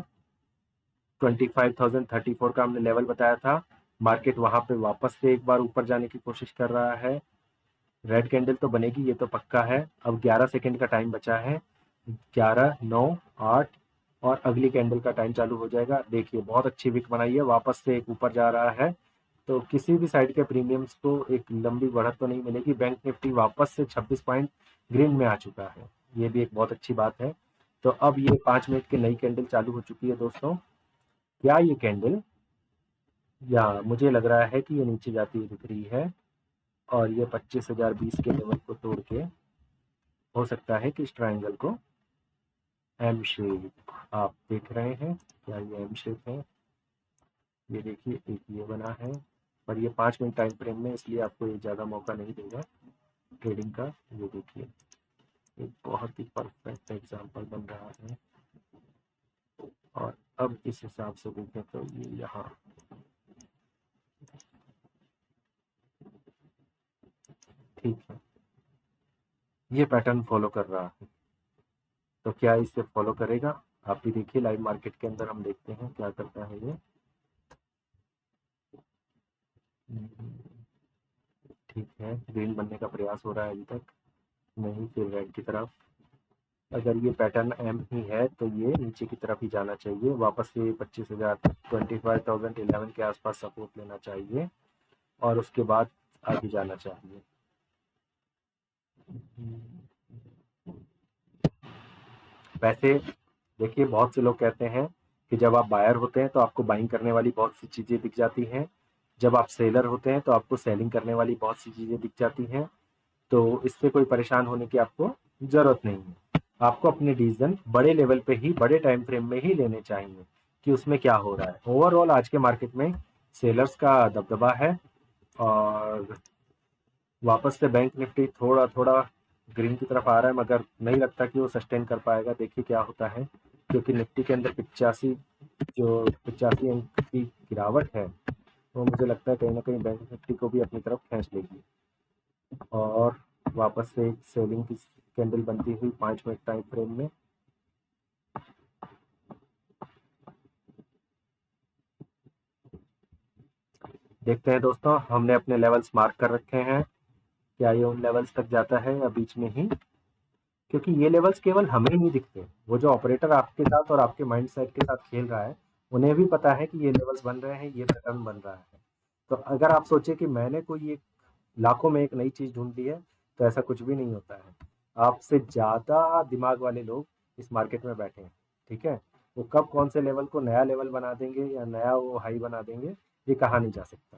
25,034 का हमने लेवल बताया था। मार्केट वहां पे वापस से एक बार ऊपर जाने की कोशिश कर रहा है। रेड कैंडल तो बनेगी, ये तो पक्का है। अब 11 सेकेंड का टाइम बचा है। 11, 9, 8, और अगली कैंडल का टाइम चालू हो जाएगा। देखिए, बहुत अच्छी विक बनाई है, वापस से एक ऊपर जा रहा है। तो किसी भी साइड के प्रीमियम्स को एक लंबी बढ़त तो नहीं मिलेगी। बैंक निफ्टी वापस से 26 पॉइंट ग्रीन में आ चुका है, ये भी एक बहुत अच्छी बात है। तो अब ये 5 मिनट की नई कैंडल चालू हो चुकी है दोस्तों। क्या ये कैंडल, या मुझे लग रहा है कि ये नीचे जाती हुई दिख रही है, और ये 25,020 के लेवल को तोड़ के हो सकता है कि इस ट्रायंगल को एम शेप आप देख रहे हैं। क्या ये एम शेप है? ये देखिए, एक ये बना है, पर ये 5 मिनट टाइम फ्रेम में, इसलिए आपको ये ज़्यादा मौका नहीं देगा ट्रेडिंग का। ये देखिए, एक बहुत ही परफेक्ट एग्जांपल बन रहा है। और अब इस हिसाब से देखें तो ये यहाँ, ठीक है, ये पैटर्न फॉलो कर रहा है। तो क्या इसे फॉलो करेगा? आप भी देखिए, लाइव मार्केट के अंदर हम देखते हैं क्या करता है ये। ठीक है, ग्रीन बनने का प्रयास हो रहा है अभी तक, नहीं, फिर रेड की तरफ। अगर ये पैटर्न एम ही है तो ये नीचे की तरफ ही जाना चाहिए, वापस से 25,000, 25,011 के आसपास सपोर्ट लेना चाहिए, और उसके बाद आगे जाना चाहिए। वैसे देखिए, बहुत से लोग कहते हैं कि जब आप बायर होते हैं तो आपको बाइंग करने वाली बहुत सी चीज़ें दिख जाती हैं, जब आप सेलर होते हैं तो आपको सेलिंग करने वाली बहुत सी चीज़ें दिख जाती हैं। तो इससे कोई परेशान होने की आपको जरूरत नहीं है। आपको अपने डिसीजन बड़े लेवल पे ही, बड़े टाइम फ्रेम में ही लेने चाहिए कि उसमें क्या हो रहा है। ओवरऑल आज के मार्केट में सेलर्स का दबदबा है और वापस से बैंक निफ्टी थोड़ा थोड़ा ग्रीन की तरफ आ रहा है, मगर नहीं लगता कि वो सस्टेन कर पाएगा। देखिए क्या होता है, क्योंकि निफ्टी के अंदर 85 अंक की गिरावट है, तो मुझे लगता है कहीं ना कहीं बैंक निफ्टी को भी अपनी तरफ खींच लेगी और वापस से एक सेलिंग की कैंडल बनती हुई 5 मिनट टाइम फ्रेम में। देखते हैं दोस्तों, हमने अपने लेवल्स मार्क कर रखे हैं, क्या ये उन लेवल्स तक जाता है या बीच में ही, क्योंकि ये लेवल्स केवल हमें नहीं दिखते, वो जो ऑपरेटर आपके साथ और आपके माइंड सेट के साथ खेल रहा है उन्हें भी पता है कि ये लेवल्स बन रहे हैं, ये पैटर्न बन रहा है। तो अगर आप सोचे कि मैंने कोई एक लाखों में एक नई चीज ढूंढ ली है, तो ऐसा कुछ भी नहीं होता है। आपसे ज्यादा दिमाग वाले लोग इस मार्केट में बैठे हैं, ठीक है। वो कब कौन से लेवल को नया लेवल बना देंगे या नया वो हाई बना देंगे, ये कहा नहीं जा सकता।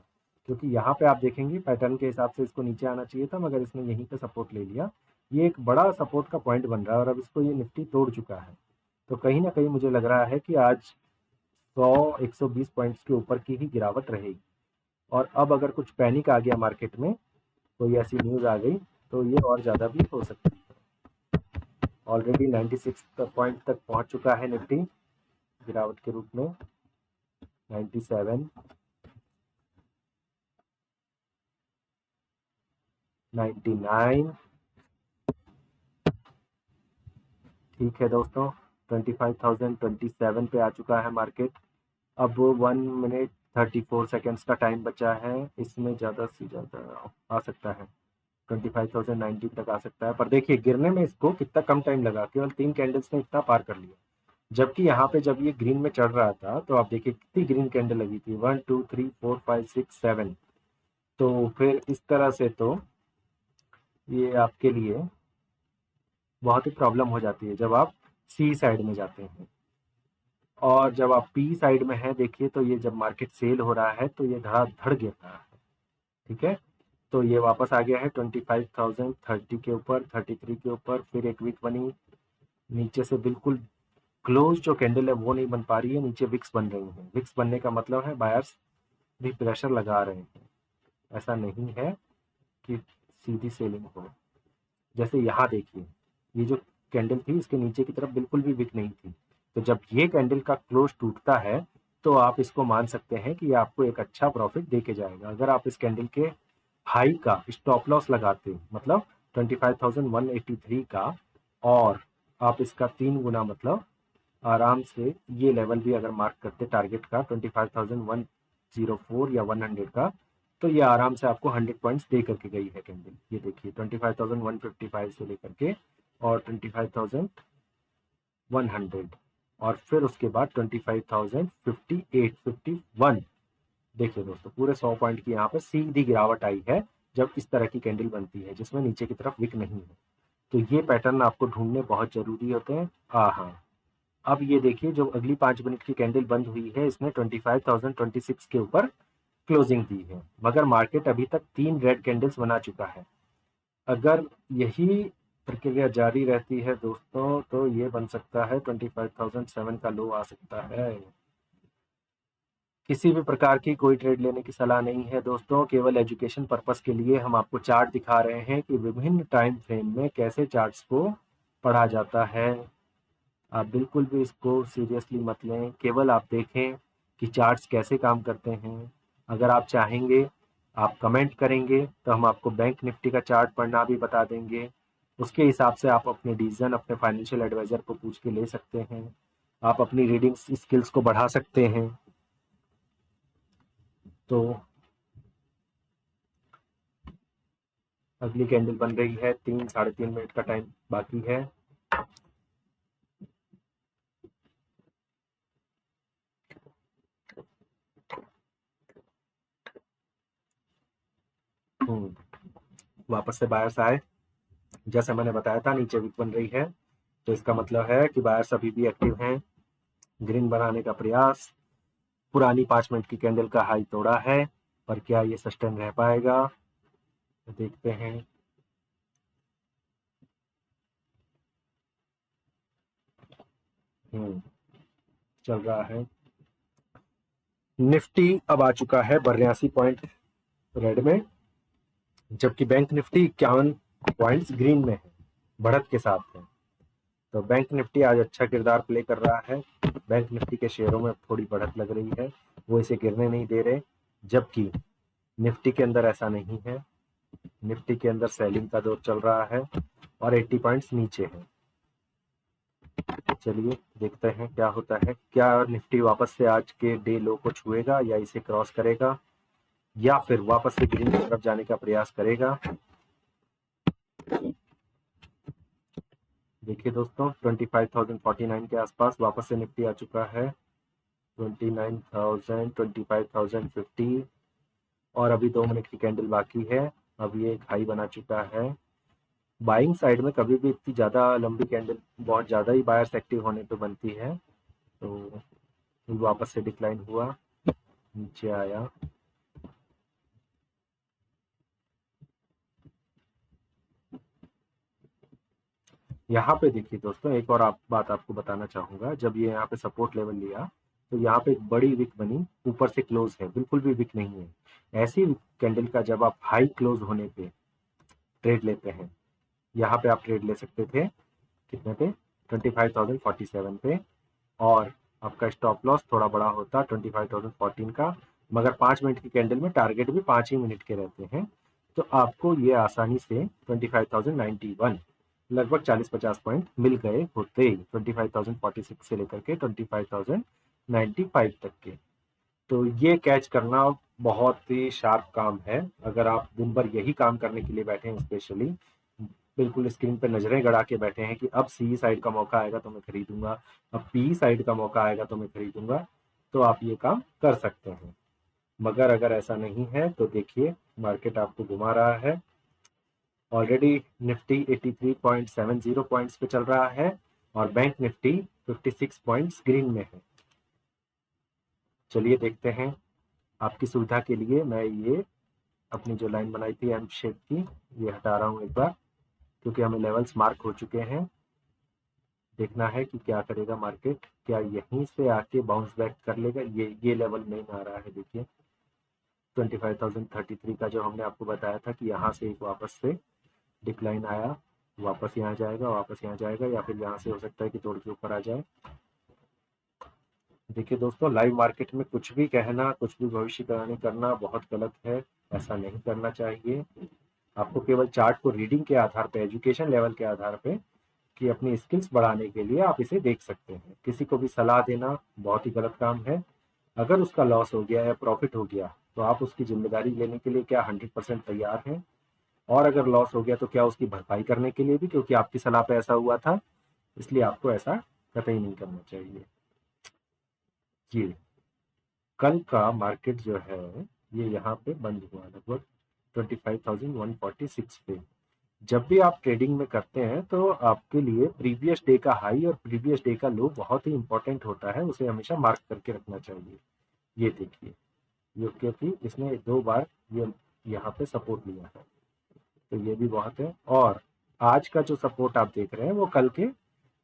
क्योंकि यहाँ पे आप देखेंगे पैटर्न के हिसाब से इसको नीचे आना चाहिए था, मगर इसने यहीं पे सपोर्ट ले लिया। ये एक बड़ा सपोर्ट का पॉइंट बन रहा है और अब इसको ये निफ्टी तोड़ चुका है। तो कहीं ना कहीं मुझे लग रहा है कि आज 100-120 पॉइंट्स के ऊपर की ही गिरावट रहेगी। और अब अगर कुछ पैनिक आ गया मार्केट में, कोई ऐसी न्यूज आ गई, तो ये और ज्यादा भी हो सकती है। ऑलरेडी 96 पॉइंट तक पहुंच चुका है निफ्टी गिरावट के रूप में। 97, 99, ठीक है दोस्तों। 25,027 पे आ चुका है मार्केट। अब 1 मिनट 34 सेकेंड्स का टाइम बचा है, इसमें ज़्यादा से ज़्यादा आ सकता है 25,090 तक आ सकता है। पर देखिए गिरने में इसको कितना कम टाइम लगा, केवल 3 कैंडल्स ने इतना पार कर लिया। जबकि यहाँ पे जब ये ग्रीन में चढ़ रहा था तो आप देखिए कितनी ग्रीन कैंडल लगी थी, 1 2 3 4 5 6 7। तो फिर इस तरह से तो ये आपके लिए बहुत ही प्रॉब्लम हो जाती है जब आप सी साइड में जाते हैं। और जब आप पी साइड में हैं देखिए, तो ये जब मार्केट सेल हो रहा है तो ये धड़ाधड़ गिर रहा है, ठीक है। तो ये वापस आ गया है 25,030 के ऊपर, 33 के ऊपर, फिर एक वीक बनी नीचे से बिल्कुल क्लोज। जो कैंडल है वो नहीं बन पा रही है, नीचे विक्स बन रही है। विक्स बनने का मतलब है बायर्स भी प्रेशर लगा रहे हैं, ऐसा नहीं है कि सीधी सेलिंग हो। जैसे यहाँ देखिए, ये जो कैंडल थी इसके नीचे की तरफ बिल्कुल भी विक नहीं थी। तो जब ये कैंडल का क्लोज टूटता है तो आप इसको मान सकते हैं कि ये आपको एक अच्छा प्रॉफिट दे के जाएगा। अगर आप इस कैंडल के हाई का स्टॉप लॉस लगाते, मतलब 25,183 का, और आप इसका 3 गुना, मतलब आराम से ये लेवल भी अगर मार्क करते टारगेट का 25,104 या 100 का, तो ये आराम से आपको 100 पॉइंट्स दे करके गई है कैंडल। ये देखिए 25,155 से लेकर के और 25,100, और फिर उसके बाद 25,058, 51। देखिए दोस्तों, पूरे 100 पॉइंट की यहाँ पे सीधी गिरावट आई है जब इस तरह की कैंडल बनती है जिसमें नीचे की तरफ विक नहीं है। तो ये पैटर्न आपको ढूंढने बहुत जरूरी होते हैं। हाँ, अब ये देखिए जो अगली 5 मिनट की कैंडल बंद हुई है, इसने 25,026 के ऊपर क्लोजिंग दी है, मगर मार्केट अभी तक 3 रेड कैंडल्स बना चुका है। अगर यही प्रक्रिया जारी रहती है दोस्तों, तो ये बन सकता है 25,007 का लो आ सकता है। किसी भी प्रकार की कोई ट्रेड लेने की सलाह नहीं है दोस्तों, केवल एजुकेशन पर्पस के लिए हम आपको चार्ट दिखा रहे हैं कि विभिन्न टाइम फ्रेम में कैसे चार्ट्स को पढ़ा जाता है। आप बिल्कुल भी इसको सीरियसली मत लें, केवल आप देखें कि चार्ट्स कैसे काम करते हैं। अगर आप चाहेंगे, आप कमेंट करेंगे तो हम आपको बैंक निफ्टी का चार्ट पढ़ना भी बता देंगे। उसके हिसाब से आप अपने डिसीजन अपने फाइनेंशियल एडवाइज़र को पूछ के ले सकते हैं। आप अपनी रीडिंग स्किल्स को बढ़ा सकते हैं। तो अगली कैंडल बन रही है, 3 साढ़े 3 मिनट का टाइम बाकी है। वापस से बायर्स आए, जैसे मैंने बताया था नीचे वीक बन रही है, तो इसका मतलब है कि बायर्स अभी भी एक्टिव हैं। ग्रीन बनाने का प्रयास, पुरानी 5 मिनट की कैंडल का हाई तोड़ा है, पर क्या ये सस्टेन रह पाएगा, तो देखते हैं। चल रहा है। निफ्टी अब आ चुका है 82 पॉइंट रेड में, जबकि बैंक निफ्टी 51 पॉइंट्स ग्रीन में है, बढ़त के साथ है। तो बैंक निफ्टी आज अच्छा किरदार प्ले कर रहा है। बैंक निफ्टी के शेयरों में थोड़ी बढ़त लग रही है, वो इसे गिरने नहीं दे रहे, जबकि निफ्टी के अंदर ऐसा नहीं है। निफ्टी के अंदर सेलिंग का दौर चल रहा है और 80 पॉइंट्स नीचे है। चलिए देखते हैं क्या होता है। क्या निफ्टी वापस से आज के डे लो को छुएगा या इसे क्रॉस करेगा, या फिर वापस से ग्रीन की तरफ जाने का प्रयास करेगा। देखिए दोस्तों, 25,049 के आसपास वापस से निफ्टी आ चुका है। 29,000, 25,050 और अभी 2 मिनट की कैंडल बाकी है। अब ये एक हाई बना चुका है। बाइंग साइड में कभी भी इतनी ज़्यादा लंबी कैंडल बहुत ज़्यादा ही बायर्स एक्टिव होने पे बनती है। तो वापस से डिक्लाइन हुआ, नीचे आया। यहाँ पे देखिए दोस्तों, एक और बात आपको बताना चाहूंगा। जब ये यहाँ पे सपोर्ट लेवल लिया तो यहाँ पे एक बड़ी विक बनी, ऊपर से क्लोज है, बिल्कुल भी विक नहीं है। ऐसी कैंडल का जब आप हाई क्लोज होने पे ट्रेड लेते हैं, यहाँ पे आप ट्रेड ले सकते थे कितने पे, 25,047 पे, और आपका स्टॉप लॉस थोड़ा बड़ा होता 25,014 का। मगर 5 मिनट की कैंडल में टारगेट भी 5 ही मिनट के रहते हैं, तो आपको ये आसानी से 25,091 लगभग 40-50 पॉइंट मिल गए होते, 25,046 से लेकर के 25,095 तक के। तो ये कैच करना बहुत ही शार्प काम है। अगर आप दिन भर यही काम करने के लिए बैठे हैं, स्पेशली बिल्कुल स्क्रीन पे नजरें गड़ा के बैठे हैं कि अब सी साइड का मौका आएगा तो मैं खरीदूंगा, अब पी साइड का मौका आएगा तो मैं खरीदूंगा, तो आप ये काम कर सकते हैं। मगर अगर ऐसा नहीं है तो देखिए, मार्केट आपको घुमा रहा है। ऑलरेडी निफ्टी 83.70 पॉइंट्स पे चल रहा है और बैंक निफ्टी 56 पॉइंट्स ग्रीन में है। चलिए देखते हैं। आपकी सुविधा के लिए मैं ये अपनी जो लाइन बनाई थी एम शेप की, ये हटा रहा हूँ एक बार, क्योंकि हमें लेवल्स मार्क हो चुके हैं। देखना है कि क्या करेगा मार्केट, क्या यहीं से आके बाउंस बैक कर लेगा। ये लेवल नहीं आ रहा है, देखिए 25,033 का जो हमने आपको बताया था कि यहाँ से एक वापस से डिक्लाइन आया, वापस यहाँ जाएगा, वापस यहाँ जाएगा, या फिर यहाँ से हो सकता है कि तोड़ के ऊपर आ जाए। देखिए दोस्तों, लाइव मार्केट में कुछ भी कहना, कुछ भी भविष्यवाणी करना बहुत गलत है। ऐसा नहीं करना चाहिए। आपको केवल चार्ट को रीडिंग के आधार पे, एजुकेशन लेवल के आधार पे, कि अपनी स्किल्स बढ़ाने के लिए आप इसे देख सकते हैं। किसी को भी सलाह देना बहुत ही गलत काम है। अगर उसका लॉस हो गया या प्रॉफिट हो गया तो आप उसकी जिम्मेदारी लेने के लिए क्या 100% तैयार हैं? और अगर लॉस हो गया तो क्या उसकी भरपाई करने के लिए भी, क्योंकि आपकी सलाह पे ऐसा हुआ था? इसलिए आपको ऐसा कतई नहीं करना चाहिए। ये कल का मार्केट जो है, ये यहाँ पे बंद हुआ लगभग 25,146 पे। जब भी आप ट्रेडिंग में करते हैं तो आपके लिए प्रीवियस डे का हाई और प्रीवियस डे का लो बहुत ही इंपॉर्टेंट होता है, उसे हमेशा मार्क करके रखना चाहिए। ये देखिए, ये क्योंकि इसने 2 बार ये यहाँ पे सपोर्ट लिया है, तो ये भी बहुत है। और आज का जो सपोर्ट आप देख रहे हैं वो कल के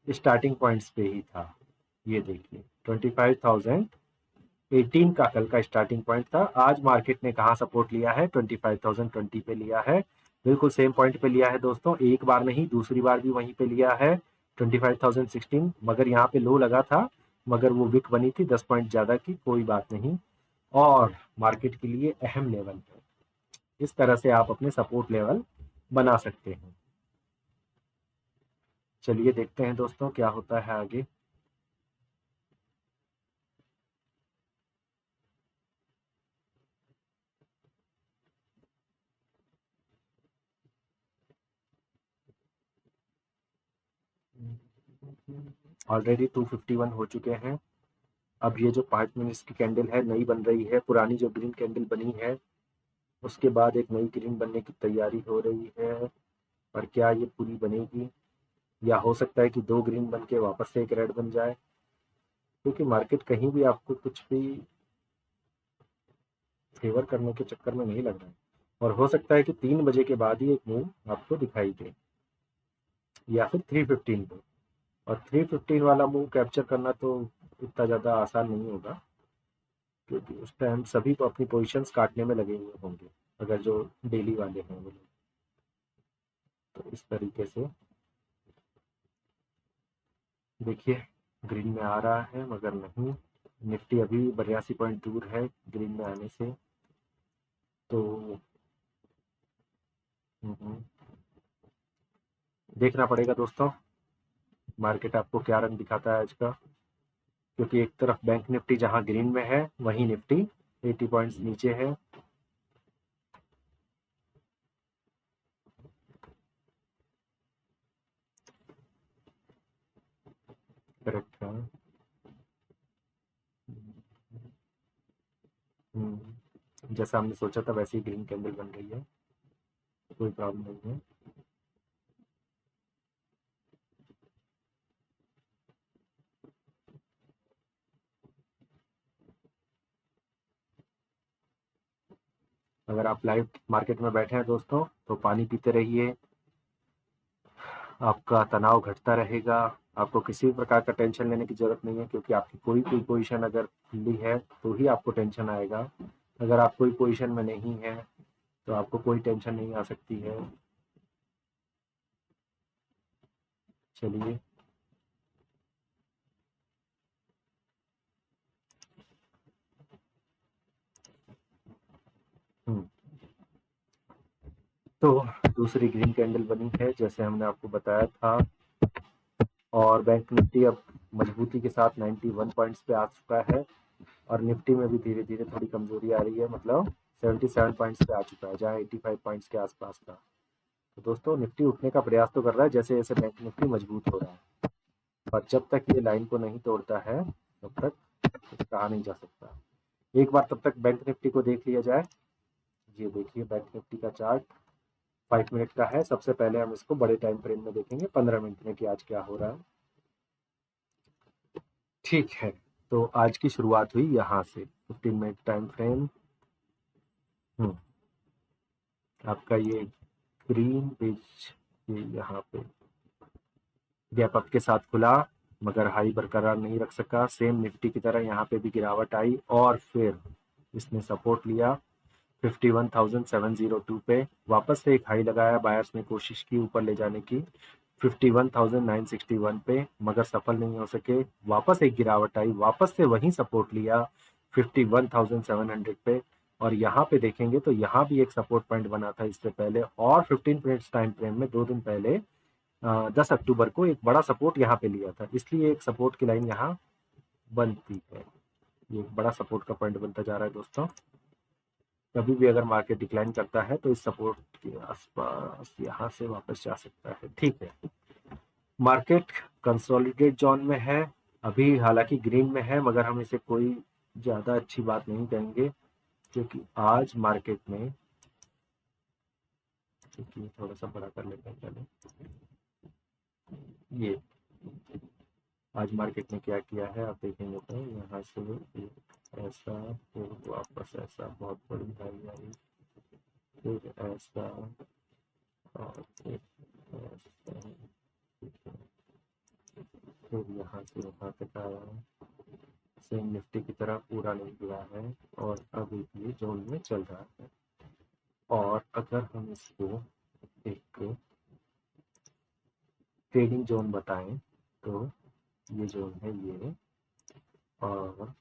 स्टार्टिंग पॉइंट्स पे ही था। ये देखिए 25,018 का कल का स्टार्टिंग पॉइंट था। आज मार्केट ने कहाँ सपोर्ट लिया है? 25,020 पे लिया है। बिल्कुल सेम पॉइंट पे लिया है दोस्तों, एक बार नहीं दूसरी बार भी वहीं पे लिया है 25,016। मगर यहाँ पे लो लगा था, मगर वो विक बनी थी 10 पॉइंट ज्यादा की, कोई बात नहीं। और मार्केट के लिए अहम लेवल है। इस तरह से आप अपने सपोर्ट लेवल बना सकते हैं। चलिए देखते हैं दोस्तों क्या होता है आगे। ऑलरेडी 251 हो चुके हैं। अब ये जो 5 मिनट्स की कैंडल है नई बन रही है, पुरानी जो ग्रीन कैंडल बनी है उसके बाद एक नई ग्रीन बनने की तैयारी हो रही है। पर क्या ये पूरी बनेगी, या हो सकता है कि 2 ग्रीन बन के वापस से एक रेड बन जाए, क्योंकि मार्केट कहीं भी आपको कुछ भी फेवर करने के चक्कर में नहीं लग रहा है। और हो सकता है कि 3 बजे के बाद ही एक मूव आपको दिखाई दे, या फिर 3:15 पे। और 315 वाला मूव कैप्चर करना तो इतना ज़्यादा आसान नहीं होगा, क्योंकि उस टाइम सभी को अपनी पोजीशंस काटने में लगे हुए होंगे, अगर जो डेली वाले हैं वो लोग। तो इस तरीके से देखिए ग्रीन में आ रहा है मगर नहीं, निफ्टी अभी 82 पॉइंट दूर है ग्रीन में आने से। तो देखना पड़ेगा दोस्तों मार्केट आपको क्या रंग दिखाता है आज का, क्योंकि एक तरफ बैंक निफ्टी जहां ग्रीन में है वहीं निफ्टी 80 पॉइंट्स नीचे है। करेक्ट है। जैसा हमने सोचा था वैसे ही ग्रीन कैंडल बन रही है, कोई प्रॉब्लम नहीं है। अगर आप लाइव मार्केट में बैठे हैं दोस्तों तो पानी पीते रहिए, आपका तनाव घटता रहेगा। आपको किसी भी प्रकार का टेंशन लेने की जरूरत नहीं है, क्योंकि आपकी कोई कोई पोजीशन अगर खुली है तो ही आपको टेंशन आएगा। अगर आप कोई पोजीशन में नहीं है तो आपको कोई टेंशन नहीं आ सकती है। चलिए हम्म तो दूसरी ग्रीन कैंडल बनी है जैसे हमने आपको बताया था, और बैंक निफ्टी अब मजबूती के साथ 91 पॉइंट्स पे आ चुका है, और निफ्टी में भी धीरे धीरे थोड़ी कमजोरी आ रही है, मतलब 77 पॉइंट्स पे आ चुका है जहाँ 85 पॉइंट्स के आसपास था। तो दोस्तों निफ्टी उठने का प्रयास तो कर रहा है जैसे जैसे बैंक निफ्टी मजबूत हो रहा है, और जब तक ये लाइन को नहीं तोड़ता है तब तक कुछ कहा नहीं जा सकता। एक बार तब तक बैंक निफ्टी को देख लिया जाए। ये देखिए बैंक निफ्टी का चार्ट 5 मिनट का है। सबसे पहले हम इसको बड़े टाइम फ्रेम में देखेंगे 15 मिनट में कि आज क्या हो रहा है। ठीक है, तो आज की शुरुआत हुई यहाँ से 15 मिनट टाइम फ्रेम। हम्म आपका ये ग्रीन पेज ये यहाँ पे गैप अप के साथ खुला, मगर हाई बरकरार नहीं रख सका। सेम निफ्टी की तरह यहाँ पे भी गिरावट आई और फिर इसने सपोर्ट लिया 51,702 पे। वापस से एक हाई लगाया, बायर्स ने कोशिश की ऊपर ले जाने की 51,961 पे, मगर सफल नहीं हो सके। वापस एक गिरावट आई, वापस से वही सपोर्ट लिया 51,700 पे। और यहाँ पे देखेंगे तो यहाँ भी एक सपोर्ट पॉइंट बना था इससे पहले, और 15 मिनट्स टाइम फ्रेम में 2 दिन पहले 10 अक्टूबर को एक बड़ा सपोर्ट यहाँ पे लिया था, इसलिए एक सपोर्ट की लाइन यहाँ बनती है। ये एक बड़ा सपोर्ट का पॉइंट बनता जा रहा है दोस्तों। कभी भी अगर मार्केट डिक्लाइन करता है तो इस सपोर्ट के आसपास यहाँ से वापस जा सकता है। ठीक है, मार्केट कंसोलिडेट जोन में है अभी, हालांकि ग्रीन में है, मगर हम इसे कोई ज्यादा अच्छी बात नहीं कहेंगे, क्योंकि आज मार्केट में, क्योंकि थोड़ा सा बड़ा कर लेते हैं पहले। ये आज मार्केट ने क्या किया है आप देखेंगे तो यहाँ से ऐसा, फिर वापस ऐसा बहुत बड़ी हाई आई, फिर ऐसा, और फिर ऐसा, फिर यहाँ से यहाँ तक आया। सेम निफ्टी की तरह पूरा नहीं गिरा है और अभी भी जोन में चल रहा है। और अगर हम इसको एक ट्रेडिंग जोन बताएं तो ये जोन है ये, और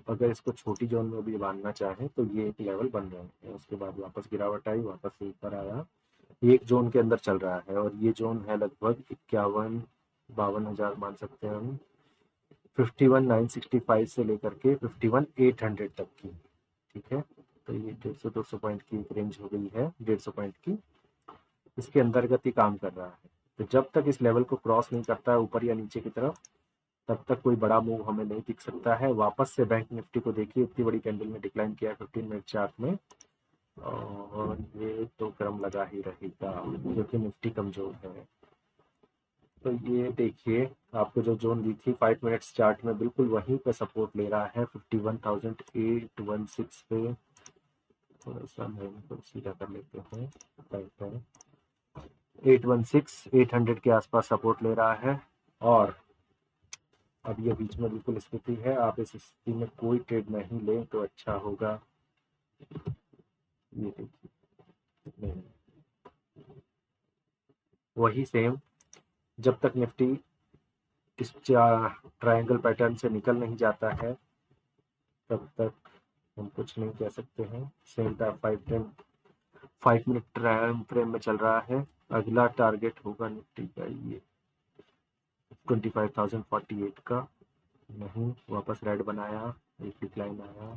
अगर इसको छोटी जोन में भी बांधना चाहें तो ये एक लेवल बन रहे हैं। उसके बाद वापस गिरावट आई, वापस से ऊपर आया, एक जोन के अंदर चल रहा है, और ये जोन है लगभग 51-52 हजार मान सकते हैं हम, 51,965 से लेकर के 51,800 तक की। ठीक है, तो ये 150-200 पॉइंट की एक रेंज हो गई है, 150 पॉइंट की, इसके अंतर्गत ही काम कर रहा है। तो जब तक इस लेवल को क्रॉस नहीं करता है ऊपर या नीचे की तरफ, तब तक कोई बड़ा मूव हमें नहीं दिख सकता है। वापस से बैंक निफ्टी को देखिए, इतनी बड़ी कैंडल में डिक्लाइन किया है 15 मिनट चार्ट में, और ये तो क्रम लगा ही रहेगा क्योंकि निफ्टी कमजोर है। तो ये देखिए आपको जो जोन दी थी 5 मिनट्स चार्ट में, बिल्कुल वहीं पे सपोर्ट ले रहा है 51,816 पे। थोड़ा सा लाइन को सीधा कर लेते हैं। 816 800 के आसपास सपोर्ट ले रहा है और अब ये बीच में बिल्कुल स्थिति है। आप इस स्थिति में कोई ट्रेड नहीं लें तो अच्छा होगा। ये देखिए, नहीं, वही सेम, जब तक निफ्टी इस ट्रायंगल पैटर्न से निकल नहीं जाता है तब तक हम कुछ नहीं कह सकते हैं। Same time 5 minute time frame में चल रहा है। अगला टारगेट होगा निफ्टी का ये 25,048 का। नहीं, वापस रेड बनाया, एक डिक्लाइन आया,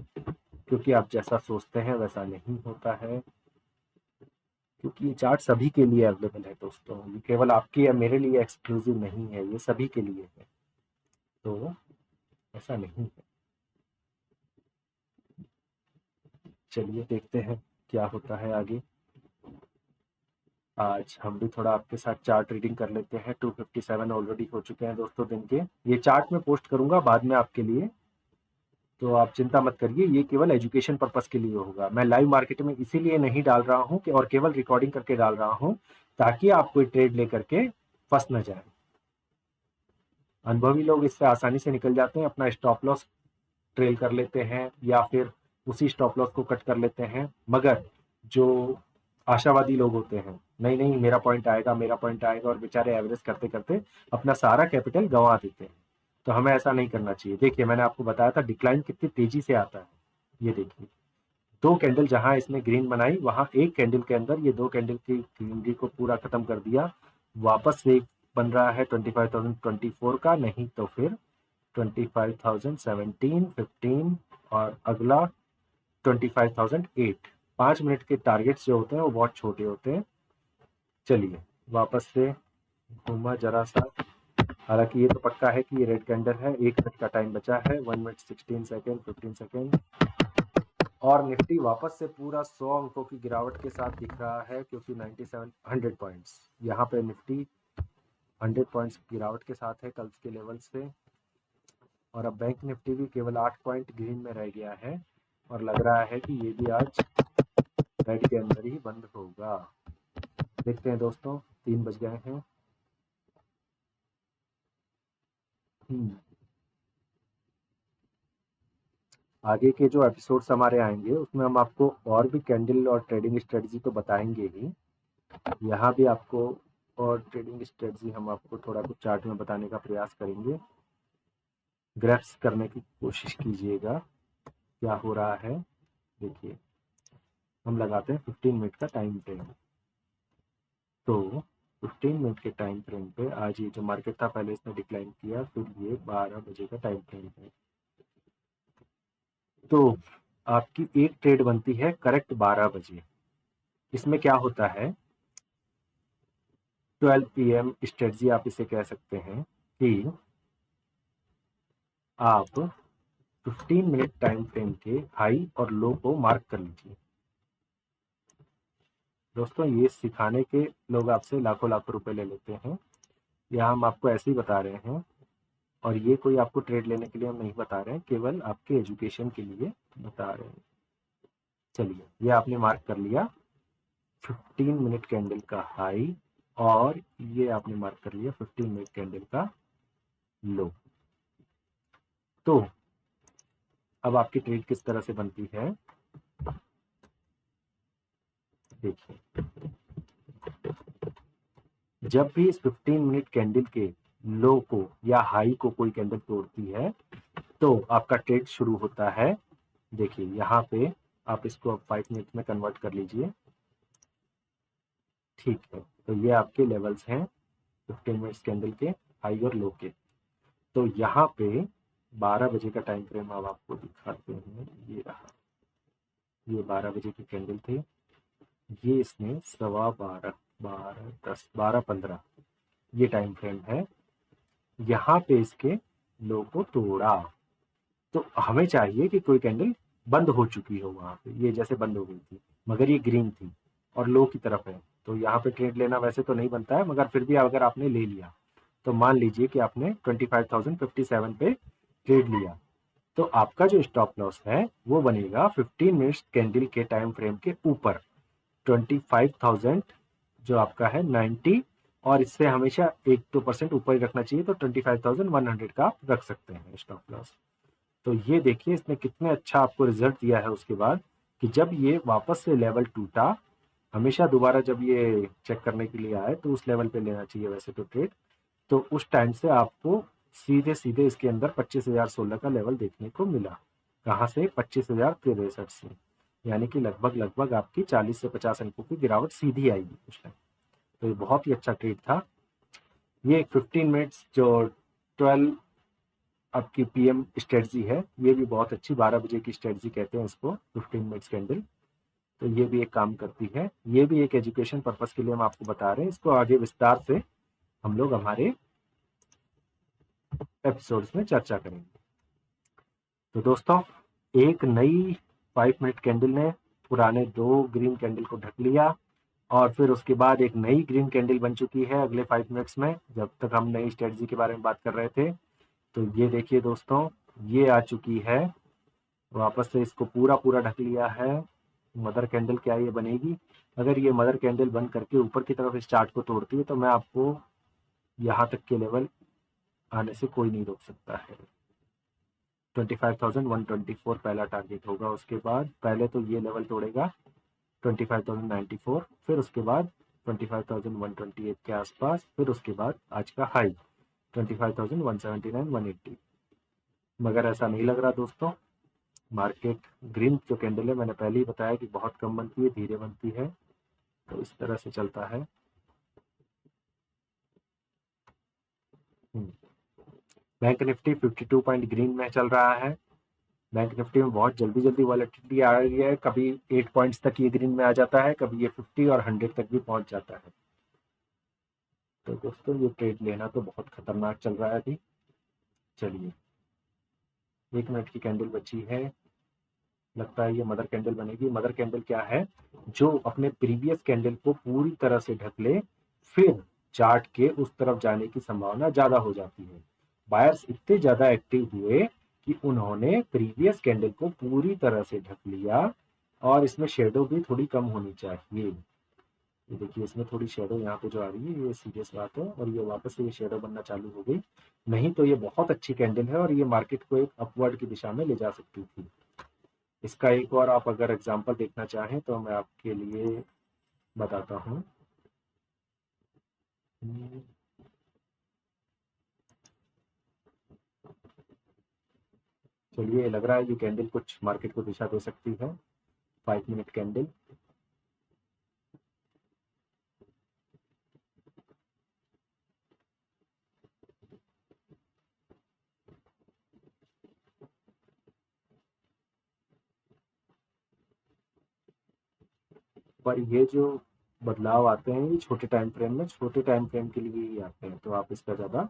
क्योंकि आप जैसा सोचते हैं वैसा नहीं होता है, क्योंकि ये चार्ट सभी के लिए अवेलेबल है दोस्तों। ये केवल आपके या मेरे लिए एक्सक्लूसिव नहीं है, ये सभी के लिए है, तो ऐसा नहीं है। चलिए देखते हैं क्या होता है आगे। आज हम भी थोड़ा आपके साथ चार्ट रीडिंग कर लेते हैं। 257 ऑलरेडी हो चुके हैं दोस्तों दिन के। ये चार्ट मैं पोस्ट करूंगा बाद में आपके लिए, तो आप चिंता मत करिए, ये केवल एजुकेशन पर्पस के लिए होगा। मैं लाइव मार्केट में इसीलिए नहीं डाल रहा हूँ कि और केवल रिकॉर्डिंग करके डाल रहा हूँ ताकि आप कोई ट्रेड लेकर के फंस न जाए। अनुभवी लोग इससे आसानी से निकल जाते हैं, अपना स्टॉप लॉस ट्रेल कर लेते हैं या फिर उसी स्टॉप लॉस को कट कर लेते हैं। मगर जो आशावादी लोग होते हैं, नहीं नहीं मेरा पॉइंट आएगा, मेरा पॉइंट आएगा, और बेचारे एवरेज करते करते अपना सारा कैपिटल गंवा देते हैं। तो हमें ऐसा नहीं करना चाहिए। देखिए, मैंने आपको बताया था डिक्लाइन कितनी तेजी से आता है। ये देखिए, दो कैंडल जहां इसने ग्रीन बनाई, वहां एक कैंडल के अंदर ये दो कैंडल की ग्रीनरी को पूरा खत्म कर दिया। वापस से बन रहा है 25,024 का, नहीं तो फिर 25,017, 15 और अगला 25,008। 5 मिनट के टारगेट्स जो होते हैं वो बहुत छोटे होते हैं। चलिए वापस से घूमा जरा सा। हालांकि ये तो पक्का है कि ये रेड कैंडल है। 1 मिनट का टाइम बचा है, 1 मिनट 16 सेकेंड, 15 सेकेंड, और निफ्टी वापस से पूरा 100 अंकों की गिरावट के साथ दिख रहा है, क्योंकि 97 100 पॉइंट्स यहाँ पे निफ्टी 100 पॉइंट्स गिरावट के साथ है कल के लेवल से। और अब बैंक निफ्टी भी केवल 8 पॉइंट ग्रीन में रह गया है और लग रहा है कि ये भी आज रेड के अंदर ही बंद होगा। देखते हैं दोस्तों, 3 बज गए हैं। आगे के जो एपिसोड्स हमारे आएंगे उसमें हम आपको और भी कैंडल और ट्रेडिंग स्ट्रेटजी तो बताएंगे ही, यहाँ भी आपको और ट्रेडिंग स्ट्रेटजी हम आपको थोड़ा कुछ चार्ट में बताने का प्रयास करेंगे। ग्रैप्स करने की कोशिश कीजिएगा क्या हो रहा है। देखिए, हम लगाते हैं 15 मिनट का टाइम फ्रेम। तो 15 मिनट के टाइम फ्रेम पे आज ये जो मार्केट था पहले इसने डिक्लाइन किया, फिर ये 12 बजे का टाइम फ्रेम है। तो आपकी एक ट्रेड बनती है करेक्ट 12 बजे। इसमें क्या होता है, 12 PM स्ट्रेटजी आप इसे कह सकते हैं कि आप 15 मिनट टाइम फ्रेम के हाई और लो को मार्क कर लीजिए। दोस्तों, ये सिखाने के लोग आपसे लाखों लाखों रुपए ले लेते हैं, यह हम आपको ऐसे ही बता रहे हैं। और ये कोई आपको ट्रेड लेने के लिए हम नहीं बता रहे हैं, केवल आपके एजुकेशन के लिए बता रहे हैं। चलिए, ये आपने मार्क कर लिया 15 मिनट कैंडल का हाई, और ये आपने मार्क कर लिया 15 मिनट कैंडल का लो। तो अब आपकी ट्रेड किस तरह से बनती है देखिए। जब भी इस 15 मिनट कैंडल के लो को या हाई को कोई कैंडल तोड़ती है तो आपका ट्रेड शुरू होता है। देखिए यहाँ पे आप इसको अब 5 मिनट में कन्वर्ट कर लीजिए। ठीक है, तो ये आपके लेवल्स हैं 15 मिनट्स कैंडल के हाई और लो के। तो यहाँ पे 12 बजे का टाइम फ्रेम अब आपको दिखाते हैं। ये रहा, ये 12 बजे की कैंडल थी। ये इसने 12:15, 12, 10, 12, 15 ये टाइम फ्रेम है। यहाँ पे इसके लो को तोड़ा, तो हमें चाहिए कि कोई कैंडल बंद हो चुकी हो वहां पे, ये जैसे बंद हो गई थी मगर ये ग्रीन थी और लो की तरफ है। तो यहाँ पे ट्रेड लेना वैसे तो नहीं बनता है, मगर फिर भी अगर आपने ले लिया तो मान लीजिए कि आपने 25,057 पे ट्रेड लिया, तो आपका जो स्टॉप लॉस है वो बनेगा 15 मिनट्स कैंडल के टाइम फ्रेम के ऊपर 25,000 जो आपका है 90, और इससे हमेशा 1-2% ऊपर ही रखना चाहिए, तो 25,100 का आप रख सकते हैं स्टॉप लॉस। तो ये देखिए इसने कितने अच्छा आपको रिजल्ट दिया है उसके बाद, कि जब ये वापस से लेवल टूटा, हमेशा दोबारा जब ये चेक करने के लिए आए तो उस लेवल पे लेना चाहिए वैसे तो ट्रेड। तो उस टाइम से आपको सीधे सीधे इसके अंदर 25,016 का लेवल देखने को मिला। कहाँ से? 25,063 से। यानी कि लगभग लगभग आपकी 40 से 50 अंकों की गिरावट सीधी आएगी उस टाइम। तो ये बहुत ही अच्छा ट्रेड था। ये एक 15 मिनट्स जो 12 आपकी पीएम स्ट्रेटजी है, ये भी बहुत अच्छी 12 बजे की स्ट्रेटजी कहते हैं इसको, 15 मिनट्स कैंडल। तो ये भी एक काम करती है। ये भी एक एजुकेशन पर्पस के लिए हम आपको बता रहे हैं, इसको आगे विस्तार से हम लोग हमारे एपिसोड्स में चर्चा करेंगे। तो दोस्तों, एक नई 5 मिनट कैंडल ने पुराने 2 ग्रीन कैंडल को ढक लिया, और फिर उसके बाद एक नई ग्रीन कैंडल बन चुकी है अगले 5 मिनट्स में, जब तक हम नई स्ट्रेटजी के बारे में बात कर रहे थे। तो ये देखिए दोस्तों, ये आ चुकी है वापस से, इसको पूरा पूरा ढक लिया है मदर कैंडल। क्या ये बनेगी? अगर ये मदर कैंडल बन करके ऊपर की तरफ इस चार्ट को तोड़ती है तो मैं आपको यहाँ तक के लेवल आने से कोई नहीं रोक सकता है। 25,124 पहला टारगेट होगा, उसके बाद पहले तो ये लेवल तोड़ेगा 25,094, फिर उसके बाद 25,128 के आसपास, फिर उसके बाद आज का हाई 25,179 180। मगर ऐसा नहीं लग रहा दोस्तों। मार्केट ग्रीन जो कैंडल है, मैंने पहले ही बताया कि बहुत कम बनती है, धीरे बनती है, तो इस तरह से चलता है। बैंक निफ्टी 52 पॉइंट ग्रीन में चल रहा है। बैंक निफ्टी में बहुत जल्दी जल्दी वॉलेटिलिटी आ रही है, कभी 8 पॉइंट्स तक ये ग्रीन में आ जाता है, कभी ये 50 और 100 तक भी पहुंच जाता है। तो दोस्तों, ये ट्रेड लेना तो बहुत खतरनाक चल रहा है अभी। चलिए, 1 मिनट की कैंडल बची है, लगता है ये मदर कैंडल बनेगी। मदर कैंडल क्या है? जो अपने प्रीवियस कैंडल को पूरी तरह से ढक ले, फिर चार्ट के उस तरफ जाने की संभावना ज्यादा हो जाती है। बायर्स इतने ज्यादा एक्टिव हुए कि उन्होंने प्रीवियस कैंडल को पूरी तरह से ढक लिया, और इसमें शेडो भी थोड़ी कम होनी चाहिए। ये देखिए, इसमें थोड़ी शेडो यहाँ पे जो आ रही है, ये सीरियस बात है, और ये वापस से ये शेडो बनना चालू हो गई। नहीं तो ये बहुत अच्छी कैंडल है और ये मार्केट को एक अपवर्ड की दिशा में ले जा सकती थी। इसका एक और आप अगर एग्जांपल देखना चाहें तो मैं आपके लिए बताता हूँ। चलिए, लग रहा है ये कैंडल कुछ मार्केट को दिशा दे सकती है, 5 मिनट कैंडल। पर ये जो बदलाव आते हैं, ये छोटे टाइम फ्रेम में, छोटे टाइम फ्रेम के लिए ही आते हैं, तो आप इस पर ज्यादा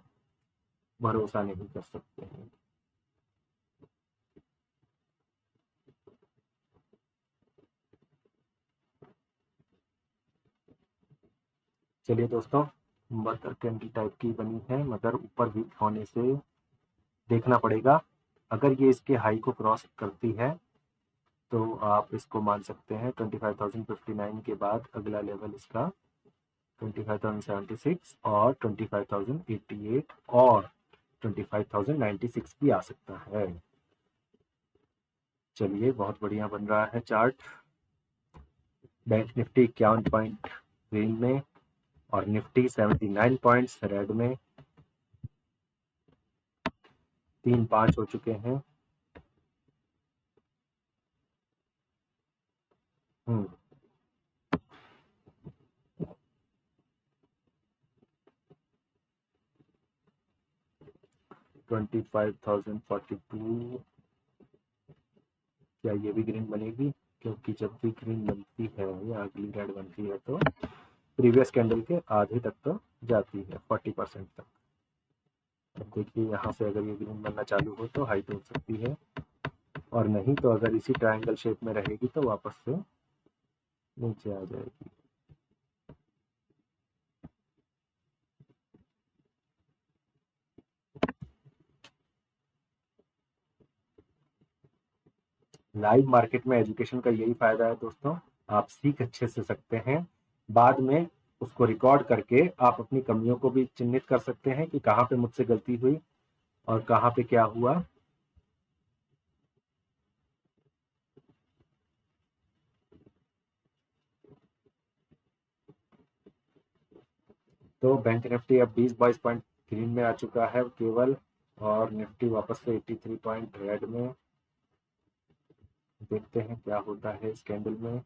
भरोसा नहीं कर सकते हैं। चलिए दोस्तों, मदर कैंडल टाइप की बनी है, मदर ऊपर वीक होने से देखना पड़ेगा। अगर ये इसके हाई को क्रॉस करती है तो आप इसको मान सकते हैं 25,059 के बाद अगला लेवल इसका 25,076 और 25,088 और 25,096 भी आ सकता है। चलिए, बहुत बढ़िया बन रहा है chart. Bank Nifty 51 point green में, और निफ्टी 79 पॉइंट्स रेड में, 3-5 हो चुके हैं। 25,042, क्या ये भी ग्रीन बनेगी? क्योंकि जब भी ग्रीन बनती है या अगली रेड बनती है तो प्रीवियस कैंडल के आधे तक तो जाती है, 40% तक। अब देखिए, यहाँ से अगर ये ग्रीन बनना चालू हो तो हाई हो सकती है, और नहीं तो अगर इसी ट्रायंगल शेप में रहेगी तो वापस से नीचे आ जाएगी। लाइव मार्केट में एजुकेशन का यही फायदा है दोस्तों, आप सीख अच्छे से सकते हैं, बाद में उसको रिकॉर्ड करके आप अपनी कमियों को भी चिन्हित कर सकते हैं कि कहाँ पे मुझसे गलती हुई और कहाँ पे क्या हुआ। तो बैंक निफ्टी अब 20-22 पॉइंट ग्रीन में आ चुका है केवल, और निफ्टी वापस से 83 पॉइंट रेड में। देखते हैं क्या होता है इस कैंडल में।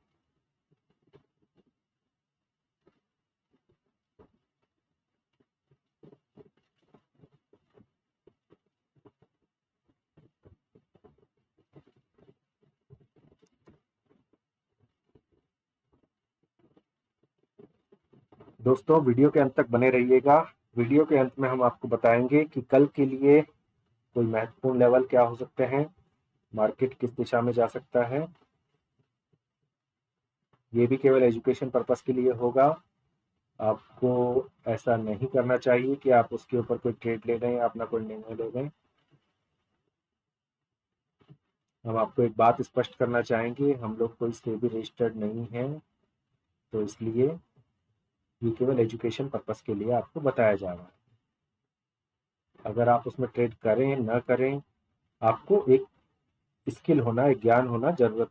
दोस्तों वीडियो के अंत तक बने रहिएगा। वीडियो के अंत में हम आपको बताएंगे कि कल के लिए कोई महत्वपूर्ण लेवल क्या हो सकते हैं, मार्केट किस दिशा में जा सकता है। ये भी केवल एजुकेशन पर्पस के लिए होगा। आपको ऐसा नहीं करना चाहिए कि आप उसके ऊपर कोई ट्रेड ले लें, अपना कोई निर्णय ले लें। हम आपको एक बात स्पष्ट करना चाहेंगे, हम लोग कोई सेबी रजिस्टर्ड नहीं है, तो इसलिए ये केवल एजुकेशन पर्पस के लिए आपको बताया जा रहा है। अगर आप उसमें ट्रेड करें न करें, आपको एक स्किल होना, एक ज्ञान होना जरूरत,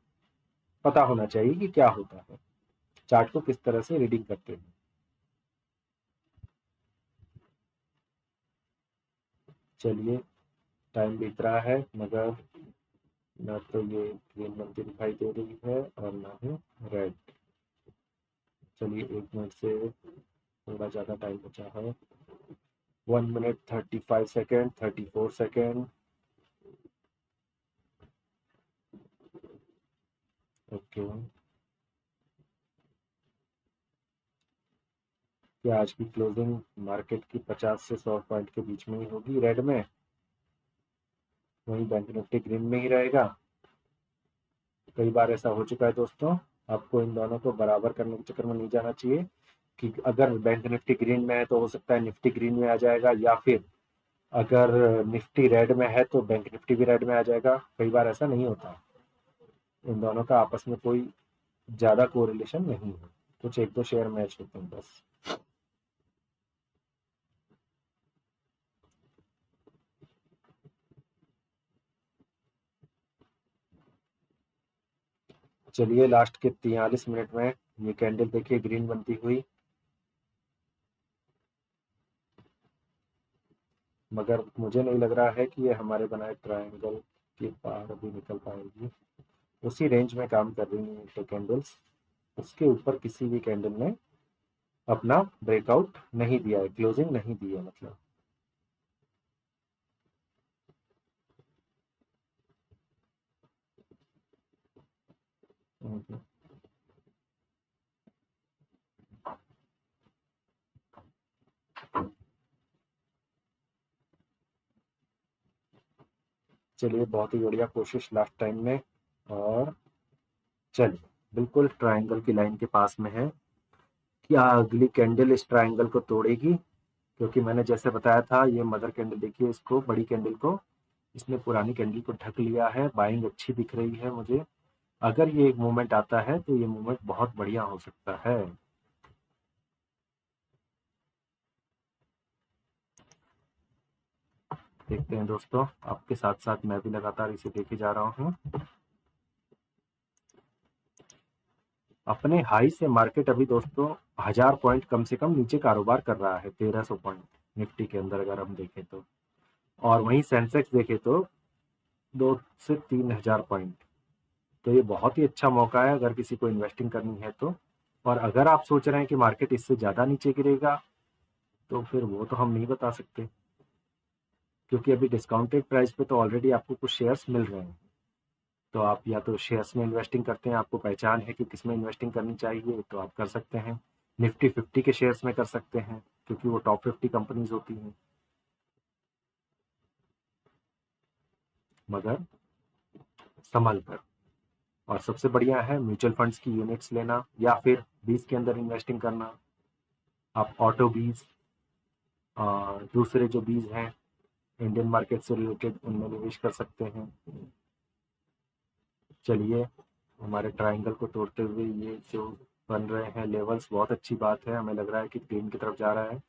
पता होना चाहिए कि क्या होता है, चार्ट को किस तरह से रीडिंग करते हैं। चलिए, टाइम बीत रहा है मगर ना तो ये ग्रीन बनती दिखाई दे रही है और ना ही रेड। चलिए 1 मिनट से थोड़ा ज़्यादा टाइम बचा है। 1 मिनट 35 सेकेंड, 34 सेकेंड। ओके, क्या आज की क्लोजिंग मार्केट की 50 से 100 पॉइंट के बीच में ही होगी रेड में, वहीं बैंक निफ्टी ग्रीन में ही रहेगा। कई बार ऐसा हो चुका है दोस्तों, आपको इन दोनों को बराबर करने के चक्कर में नहीं जाना चाहिए कि अगर बैंक निफ्टी ग्रीन में है तो हो सकता है निफ्टी ग्रीन में आ जाएगा, या फिर अगर निफ्टी रेड में है तो बैंक निफ्टी भी रेड में आ जाएगा। कई बार ऐसा नहीं होता, इन दोनों का आपस में कोई ज्यादा कोरिलेशन नहीं है, कुछ एक दो शेयर मैच होते हैं बस। चलिए लास्ट के 43 मिनट में ये कैंडल देखिए ग्रीन बनती हुई, मगर मुझे नहीं लग रहा है कि ये हमारे बनाए ट्रायंगल के पार अभी निकल पाएगी। उसी रेंज में काम कर रही हैं तो कैंडल्स, उसके ऊपर किसी भी कैंडल ने अपना ब्रेकआउट नहीं दिया है, क्लोजिंग नहीं दी है मतलब। हम्म। चलिए बहुत ही बढ़िया कोशिश लास्ट टाइम में, और चलिए बिल्कुल ट्रायंगल की लाइन के पास में है। क्या अगली कैंडल इस ट्रायंगल को तोड़ेगी? क्योंकि मैंने जैसे बताया था, ये मदर कैंडल देखिए, इसको बड़ी कैंडल को इसने पुरानी कैंडल को ढक लिया है, बाइंग अच्छी दिख रही है मुझे। अगर ये एक मूवमेंट आता है तो ये मूवमेंट बहुत बढ़िया हो सकता है। देखते हैं दोस्तों, आपके साथ साथ मैं भी लगातार इसे देखे जा रहा हूँ। अपने हाई से मार्केट अभी दोस्तों 1000 पॉइंट कम से कम नीचे कारोबार कर रहा है, 1300 पॉइंट निफ्टी के अंदर अगर हम देखें तो, और वहीं सेंसेक्स देखे तो 2 से 3000 पॉइंट। तो ये बहुत ही अच्छा मौका है अगर किसी को इन्वेस्टिंग करनी है तो। और अगर आप सोच रहे हैं कि मार्केट इससे ज्यादा नीचे गिरेगा, तो फिर वो तो हम नहीं बता सकते, क्योंकि अभी डिस्काउंटेड प्राइस पे तो ऑलरेडी आपको कुछ शेयर्स मिल रहे हैं। तो आप या तो शेयर्स में इन्वेस्टिंग करते हैं, आपको पहचान है कि किस में इन्वेस्टिंग करनी चाहिए, तो आप कर सकते हैं। निफ्टी 50 के शेयर्स में कर सकते हैं, क्योंकि वो टॉप 50 कंपनीज होती हैं, मगर संभल कर। और सबसे बढ़िया है म्यूचुअल फंड्स की यूनिट्स लेना, या फिर बीज के अंदर इन्वेस्टिंग करना। आप ऑटो बीज, दूसरे जो बीज हैं इंडियन मार्केट से रिलेटेड, उनमें निवेश कर सकते हैं। चलिए, हमारे ट्रायंगल को तोड़ते हुए ये जो बन रहे हैं लेवल्स, बहुत अच्छी बात है। हमें लग रहा है कि ग्रीन की तरफ जा रहा है।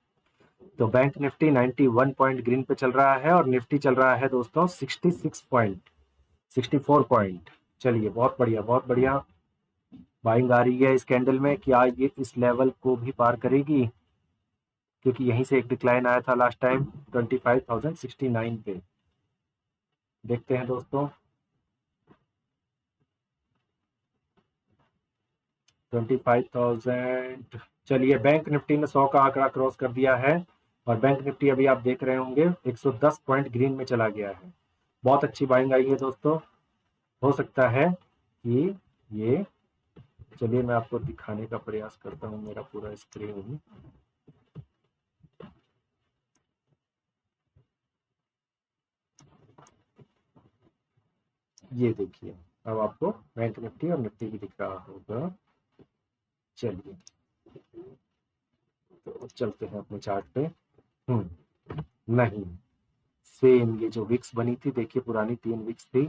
तो बैंक निफ्टी 91 पॉइंट ग्रीन पे चल रहा है और निफ्टी चल रहा है दोस्तों 66 पॉइंट, 64 पॉइंट। चलिए, बहुत बढ़िया, बहुत बढ़िया। बाइंग आ रही है इस कैंडल में। क्या ये इस लेवल को भी पार करेगी? क्योंकि यहीं से एक डिक्लाइन आया था लास्ट टाइम 25,069 पे। देखते हैं दोस्तों, 25,000। चलिए, बैंक निफ्टी ने 100 का आंकड़ा क्रॉस कर दिया है और बैंक निफ्टी अभी आप देख रहे होंगे 110 पॉइंट ग्रीन में चला गया है। बहुत अच्छी बाइंग आई है दोस्तों। हो सकता है कि ये, चलिए मैं आपको दिखाने का प्रयास करता हूँ मेरा पूरा स्क्रीन। ये देखिए, अब आपको बैंक निफ्टी और निफ्टी भी दिख रहा होगा। चलिए, तो चलते हैं अपने चार्ट पे। नहीं, सेम ये जो विक्स बनी थी, देखिए पुरानी 3 विक्स थी,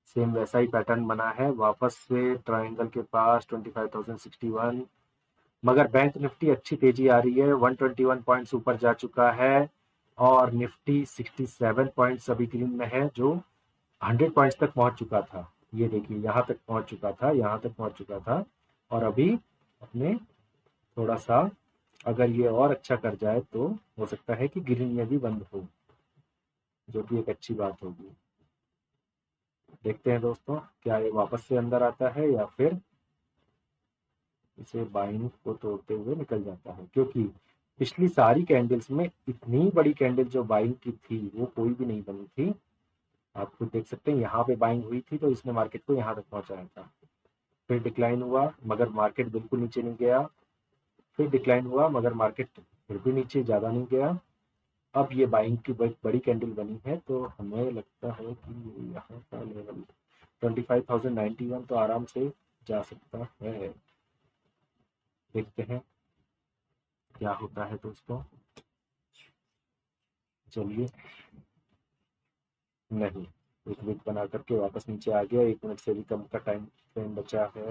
सेम वैसा ही पैटर्न बना है वापस से ट्रायंगल के पास 25,061। मगर बैंक निफ्टी अच्छी तेजी आ रही है, 121 पॉइंट्स ऊपर जा चुका है और निफ्टी 67 पॉइंट्स अभी ग्रीन में है, जो 100 पॉइंट्स तक पहुंच चुका था। ये देखिए, यहाँ तक पहुंच चुका था, यहाँ तक पहुंच चुका था और अभी अपने थोड़ा सा, अगर ये और अच्छा कर जाए तो हो सकता है कि ग्रीन में भी बंद हो, जो कि एक अच्छी बात होगी। देखते हैं दोस्तों, क्या ये वापस से अंदर आता है या फिर इसे बाइंग को तोड़ते हुए निकल जाता है। क्योंकि पिछली सारी कैंडल्स में इतनी बड़ी कैंडल जो बाइंग की थी वो कोई भी नहीं बनी थी। आप खुद देख सकते हैं, यहाँ पे बाइंग हुई थी तो इसने मार्केट को यहाँ तक पहुंचाया था। फिर डिक्लाइन हुआ मगर मार्केट बिल्कुल नीचे नहीं गया। फिर डिक्लाइन हुआ मगर मार्केट फिर भी नीचे ज़्यादा नहीं गया। अब ये बाइंग की बड़ी कैंडल बनी है, तो हमें लगता है कि यहाँ का लेवल 25,091 तो आराम से जा सकता है। देखते हैं क्या होता है दोस्तों। चलिए, नहीं, एक वीक बना करके वापस नीचे आ गया। 1 मिनट से भी कम का टाइम फ्रेम बचा है।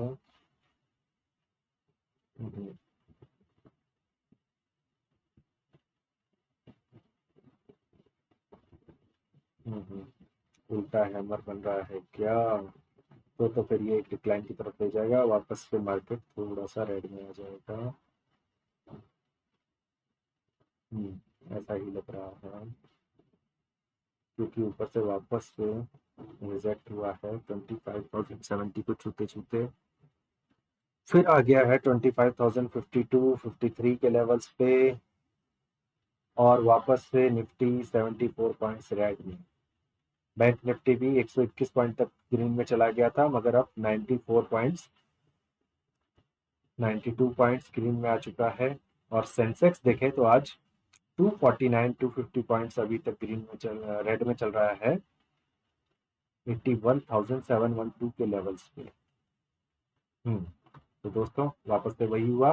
हम्म, हम्म, उल्टा हैमर बन रहा है क्या? तो फिर ये एक डिक्लाइन की तरफ ले जाएगा, वापस से मार्केट थोड़ा सा रेड में आ जाएगा। ऐसा ही लग रहा है, क्योंकि ऊपर से वापस से रिजेक्ट हुआ है 25,070 को छूते छूते। फिर आ गया है 25,052 53 के लेवल्स पे और वापस से निफ्टी 74 पॉइंट्स रेड में। बैंक निफ्टी भी 121 पॉइंट तक ग्रीन में चला गया था मगर अब 94 पॉइंट्स, 92 पॉइंट्स ग्रीन में आ चुका है। और सेंसेक्स देखें तो आज 249 250 पॉइंट्स अभी तक ग्रीन में रेड में चल रहा है 81,712 के लेवल्स पे। हम्म तो दोस्तों, वापस से वही हुआ।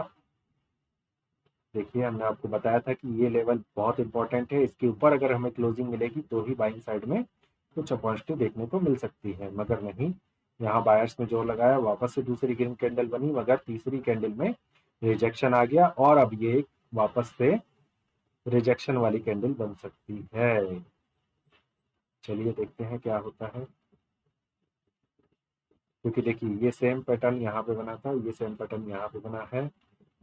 देखिए, हमने आपको बताया था कि ये लेवल बहुत इंपॉर्टेंट है, इसके ऊपर अगर हमें क्लोजिंग मिलेगी तो ही बाइंग साइड में कुछ अपॉर्चुनिटी देखने को मिल सकती है, मगर नहीं। यहाँ बायर्स ने जोर लगाया, वापस से दूसरी ग्रीन कैंडल बनी मगर तीसरी कैंडल में रिजेक्शन आ गया और अब ये वापस से रिजेक्शन वाली कैंडल बन सकती है। चलिए देखते हैं क्या होता है। क्योंकि देखिए, ये सेम पैटर्न यहाँ पे बना था, ये सेम पैटर्न यहाँ पे बना है।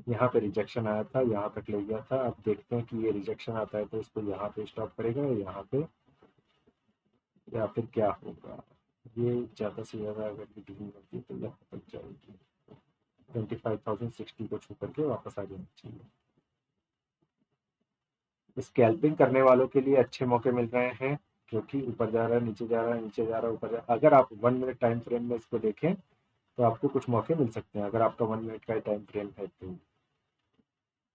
यहाँ पे रिजेक्शन आया था, यहाँ तक ले गया था। अब देखते हैं कि ये रिजेक्शन आता है तो इसको यहाँ पे स्टॉप करेगा यहाँ पे, या फिर क्या होगा। ये ज़्यादा से ज़्यादा अगर डीलिंग होती है तो यहाँ तक जाएगी, 25,060 को छू करके वापस आ जाना चाहिए। स्कैल्पिंग करने वालों के लिए अच्छे मौके मिल रहे हैं, क्योंकि ऊपर जा रहा है, नीचे जा रहा है, नीचे जा रहा है, ऊपर जा रहा है। अगर आप 1 मिनट टाइम फ्रेम में इसको देखें तो आपको कुछ मौके मिल सकते हैं, अगर आपका 1 मिनट का टाइम फ्रेम है तो।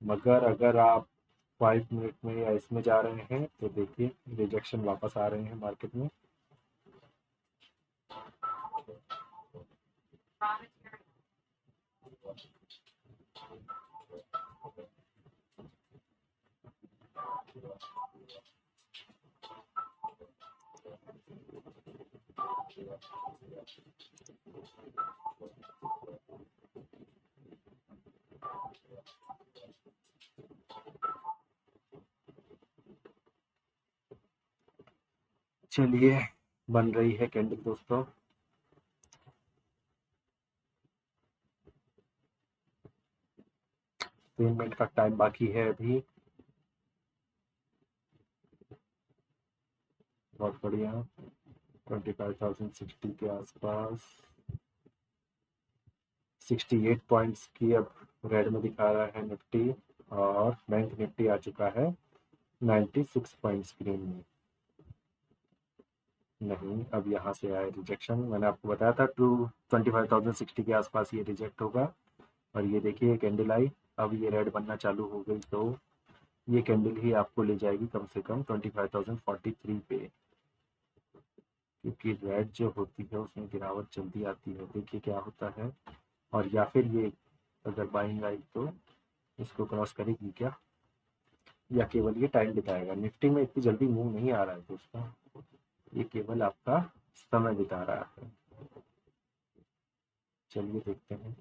मगर अगर आप 5 मिनट में या इसमें जा रहे हैं तो देखिए, रिजेक्शन वापस आ रहे हैं मार्केट में। चलिए, बन रही है कैंडल दोस्तों। तीन मिनट का टाइम बाकी है अभी। बहुत बढ़िया। 25,060 के आसपास 68 पॉइंट्स की अब रेड में दिखा रहा है निफ्टी, और बैंक निफ्टी आ चुका है 96 पॉइंट्स ग्रीन में। नहीं, अब यहाँ से आया रिजेक्शन। मैंने आपको बताया था 25,060 के आसपास ये रिजेक्ट होगा। और ये देखिए कैंडल आई, अब ये रेड बनना चालू हो गई, तो ये कैंडल ही आपको ले जाएगी कम से कम 25,043 पे, क्योंकि रेड जो होती है उसमें गिरावट जल्दी आती है। देखिए क्या होता है। और या फिर ये अगर बाइंग आई तो इसको क्रॉस करेगी क्या, या केवल ये टाइम बिताएगा। निफ्टी में इतनी जल्दी मूव नहीं आ रहा है दोस्तों, ये केवल आपका समय बिता रहा है। चलिए देखते हैं।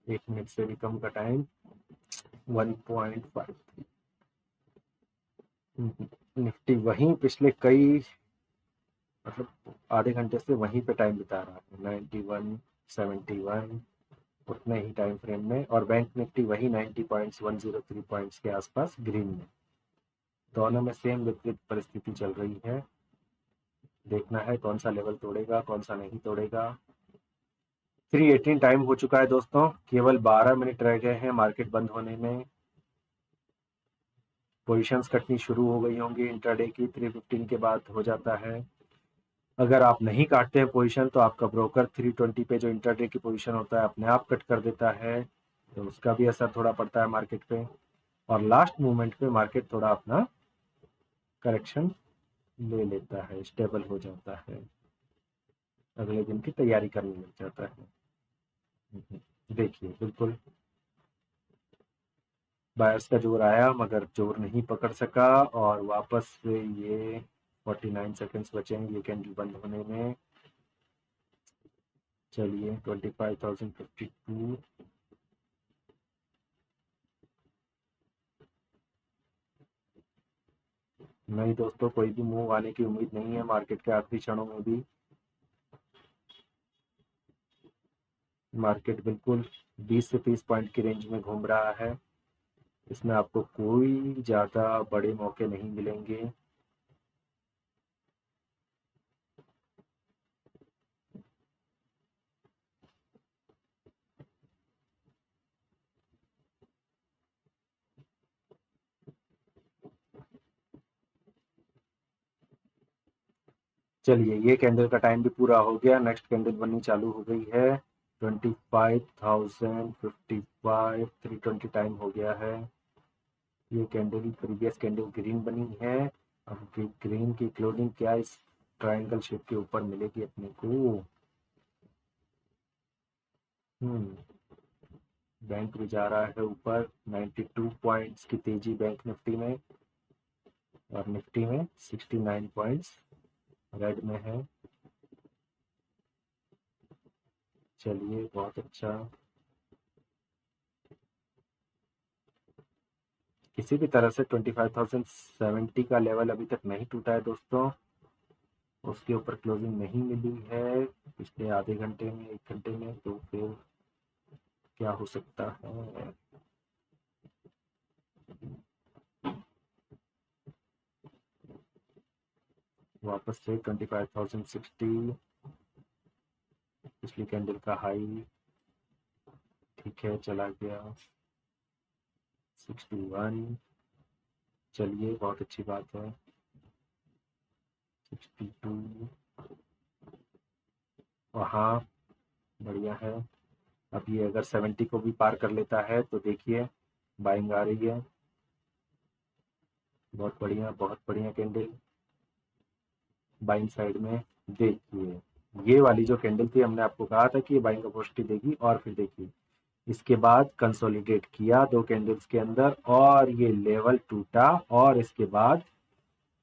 एक मिनट से भी कम का टाइम, 1.5। निफ्टी वहीं पिछले कई, मतलब आधे घंटे से वहीं पे टाइम बिता रहा है, 91, 71, उतने ही टाइम फ्रेम में। और बैंक निफ्टी वही 90 पॉइंट्स, 103 पॉइंट्स के आसपास ग्रीन में। दोनों में सेम विपरीत परिस्थिति चल रही है। देखना है कौन सा लेवल तोड़ेगा, कौन सा नहीं तोड़ेगा। 3:18 टाइम हो चुका है दोस्तों, केवल 12 मिनट रह गए हैं मार्केट बंद होने में। पोजीशंस कटनी शुरू हो गई होंगी इंट्राडे की, 3:15 के बाद हो जाता है। अगर आप नहीं काटते हैं पोजीशन तो आपका ब्रोकर 3:20 पे जो इंट्राडे की पोजीशन होता है अपने आप कट कर देता है, तो उसका भी असर थोड़ा पड़ता है मार्केट पे। और लास्ट मोमेंट पे मार्केट थोड़ा अपना करेक्शन ले लेता है, स्टेबल हो जाता है, अगले दिन की तैयारी करने लग जाता है। देखिए बिल्कुल बायर्स का जोर आया, मगर जोर नहीं पकड़ सका, और वापस से ये 49 सेकेंड्स बचे हैं ये कैंडल बंद होने में। चलिए 25,052। नहीं दोस्तों, कोई भी मूव आने की उम्मीद नहीं है मार्केट के आखिरी क्षणों में भी। मार्केट बिल्कुल 20 से 30 पॉइंट की रेंज में घूम रहा है। इसमें आपको कोई ज़्यादा बड़े मौके नहीं मिलेंगे। चलिए, ये कैंडल का टाइम भी पूरा हो गया, नेक्स्ट कैंडल बननी चालू हो गई है। 25,055, 3:20 टाइम हो गया है। ये कैंडल प्रीवियस कैंडल ग्रीन बनी है। अब ग्रीन की क्लोजिंग क्या इस ट्रायंगल शेप के ऊपर मिलेगी अपने को। हम्म बैंक भी जा रहा है ऊपर, 92 पॉइंट्स की तेजी बैंक निफ्टी में, और निफ्टी में 69 पॉइंट्स रेड में है। चलिए बहुत अच्छा। किसी भी तरह से 25,070 का लेवल अभी तक नहीं टूटा है दोस्तों, उसके ऊपर क्लोजिंग नहीं मिली है पिछले आधे घंटे में, एक घंटे में, तो फिर क्या हो सकता है। वापस से 25,060, पिछली कैंडल का हाई, ठीक है चला गया 61। चलिए बहुत अच्छी बात है। 62, वहाँ बढ़िया है। अब ये अगर 70 को भी पार कर लेता है तो देखिए बाइंग आ रही है। बहुत बढ़िया कैंडल बाइंग साइड में। देखिए ये वाली जो कैंडल थी हमने आपको कहा था कि ये बाइंग अपॉर्चुनिटी देगी, और फिर देखिए इसके बाद कंसोलिडेट किया 2 कैंडल्स के अंदर और ये लेवल टूटा, और इसके बाद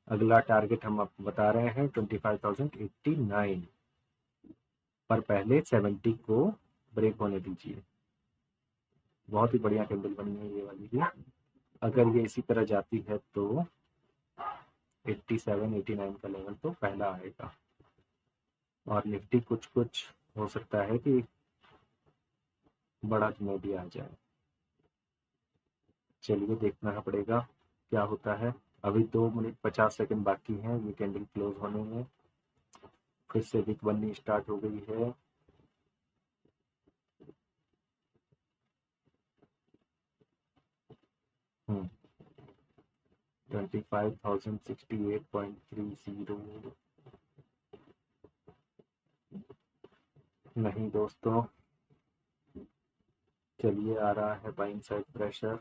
अगला टारगेट हम आपको बता रहे हैं 25,089, पर पहले 70 को ब्रेक होने दीजिए। बहुत ही बढ़िया कैंडल बनी है ये वाली भी। अगर ये इसी तरह जाती है तो 87 89 का लेवल तो पहला आएगा, और निफ्टी कुछ कुछ हो सकता है कि बढ़त में भी आ जाए। चलिए देखना पड़ेगा क्या होता है। अभी 2 मिनट 50 सेकंड बाकी हैं ये कैंडल क्लोज होने में। फिर से विक बननी स्टार्ट हो गई है। हम्म 25,068.30 नहीं दोस्तों, चलिए आ रहा है बाइंग साइड प्रेशर।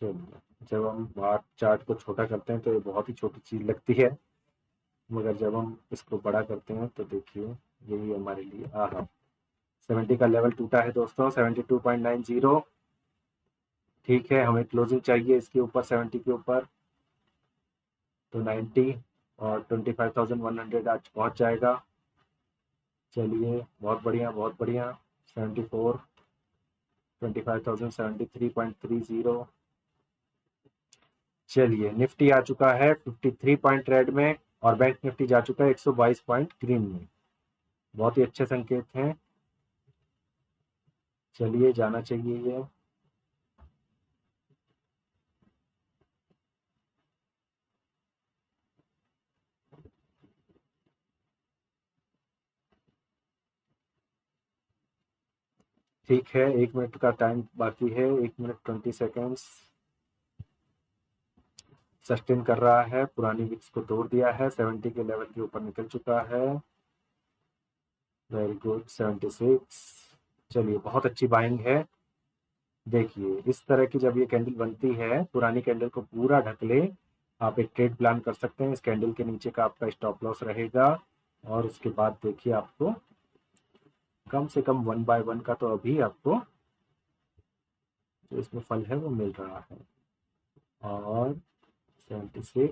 चलिए, जब हम बार चार्ट को छोटा करते हैं तो ये बहुत ही छोटी चीज लगती है, मगर जब हम इसको बड़ा करते हैं तो देखिए यही हमारे लिए आहा 70 का लेवल टूटा है दोस्तों, 72.90। ठीक है, हमें क्लोजिंग चाहिए इसके ऊपर 70 के ऊपर, तो 90 और 25,100 आज पहुंच जाएगा। चलिए बहुत बढ़िया बहुत बढ़िया। 74, 25,073.30। चलिए निफ्टी आ चुका है 53 पॉइंट रेड में, और बैंक निफ्टी जा चुका है 122 पॉइंट ग्रीन में। बहुत ही अच्छे संकेत हैं। चलिए जाना चाहिए ये। ठीक है, 1 मिनट का टाइम बाकी है, 1 मिनट 20 सेकेंड्स। सस्टेन कर रहा है, पुरानी विक्स को तोड़ दिया है, 70 के लेवल के ऊपर निकल चुका है। Very good, 76। चलिए बहुत अच्छी बाइंग है। देखिए इस तरह की जब ये कैंडल बनती है, पुरानी कैंडल को पूरा ढक ले, आप एक ट्रेड प्लान कर सकते हैं। इस कैंडल के नीचे का आपका स्टॉप लॉस रहेगा, और उसके बाद देखिए आपको कम से कम 1 बाय 1 का तो अभी आपको जो इसमें फल है वो मिल रहा है। और 76,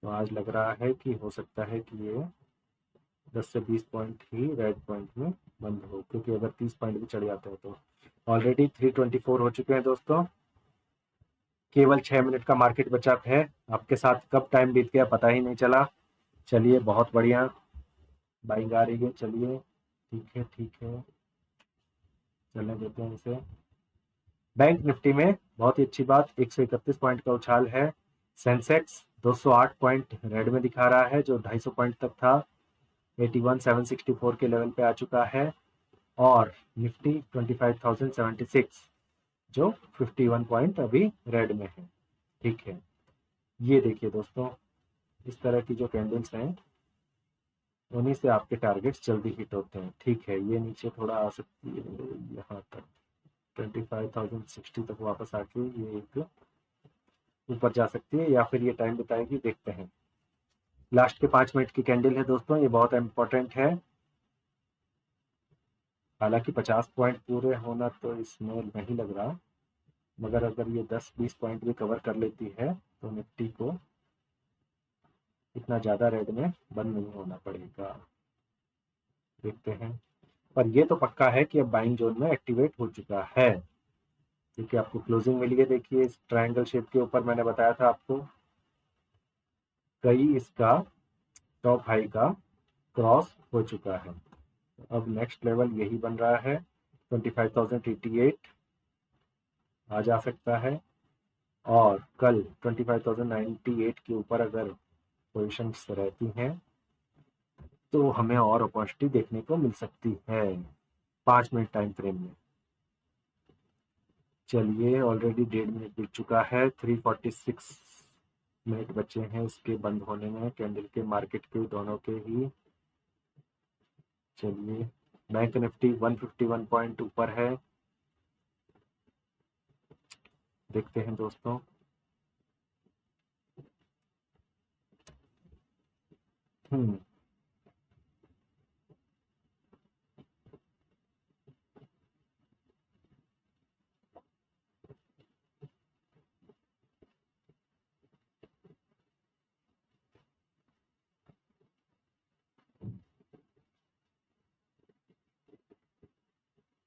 तो आज लग रहा है कि हो सकता है कि ये 10 से 20 पॉइंट ही रेड पॉइंट में बंद हो, क्योंकि अगर 30 पॉइंट भी चढ़ जाते हैं तो। ऑलरेडी 324 हो चुके हैं दोस्तों। केवल 6 मिनट का मार्केट बचा है। आपके साथ कब टाइम बीत गया पता ही नहीं चला। चलिए बहुत बढ़िया, बाइंग आ रही है। चलिए ठीक है ठीक है, चलने देते हैं इसे। बैंक निफ्टी में बहुत ही अच्छी बात, 131 पॉइंट का उछाल है। सेंसेक्स 208 पॉइंट रेड में दिखा रहा है, जो 250 पॉइंट तक था। 81,764 के लेवल पे आ चुका है। और निफ्टी 25,076, जो 51 पॉइंट अभी रेड में है। ठीक है, ये देखिए दोस्तों, इस तरह की जो कैंडल्स हैं उन्हीं से आपके टारगेट्स जल्दी हिट होते हैं। ठीक है, ये नीचे थोड़ा आ सकती है यहाँ तक, 25,060 तक वापस आके ये एक ऊपर जा सकती है, या फिर ये टाइम बताएगी, देखते हैं। लास्ट के 5 मिनट की कैंडल है दोस्तों, ये बहुत इंपॉर्टेंट है। हालांकि 50 पॉइंट पूरे होना तो इसमें नहीं लग रहा, मगर अगर ये 10-20 पॉइंट भी कवर कर लेती है तो निफ्टी को इतना ज़्यादा रेड में बंद नहीं होना पड़ेगा। देखते हैं, पर ये तो पक्का है कि अब बाइंग जोन में एक्टिवेट हो चुका है, क्योंकि आपको क्लोजिंग मिली है। देखिए इस ट्रायंगल शेप के ऊपर मैंने बताया था आपको, कई इसका टॉप हाई का क्रॉस हो चुका है। अब नेक्स्ट लेवल यही बन रहा है, 25,088 आ जा सकता है। और कल 25,098 के ऊपर अगर पोजिशंस रहती हैं तो हमें और अपॉर्चुनिटी देखने को मिल सकती है 5 मिनट टाइम फ्रेम में। चलिए ऑलरेडी 1.5 मिनट बीत चुका है, 346 मिनट बचे हैं इसके बंद होने में, कैंडल के मार्केट के दोनों के ही। चलिए बैंक निफ्टी 151 पॉइंट ऊपर है, देखते हैं दोस्तों। हम्म।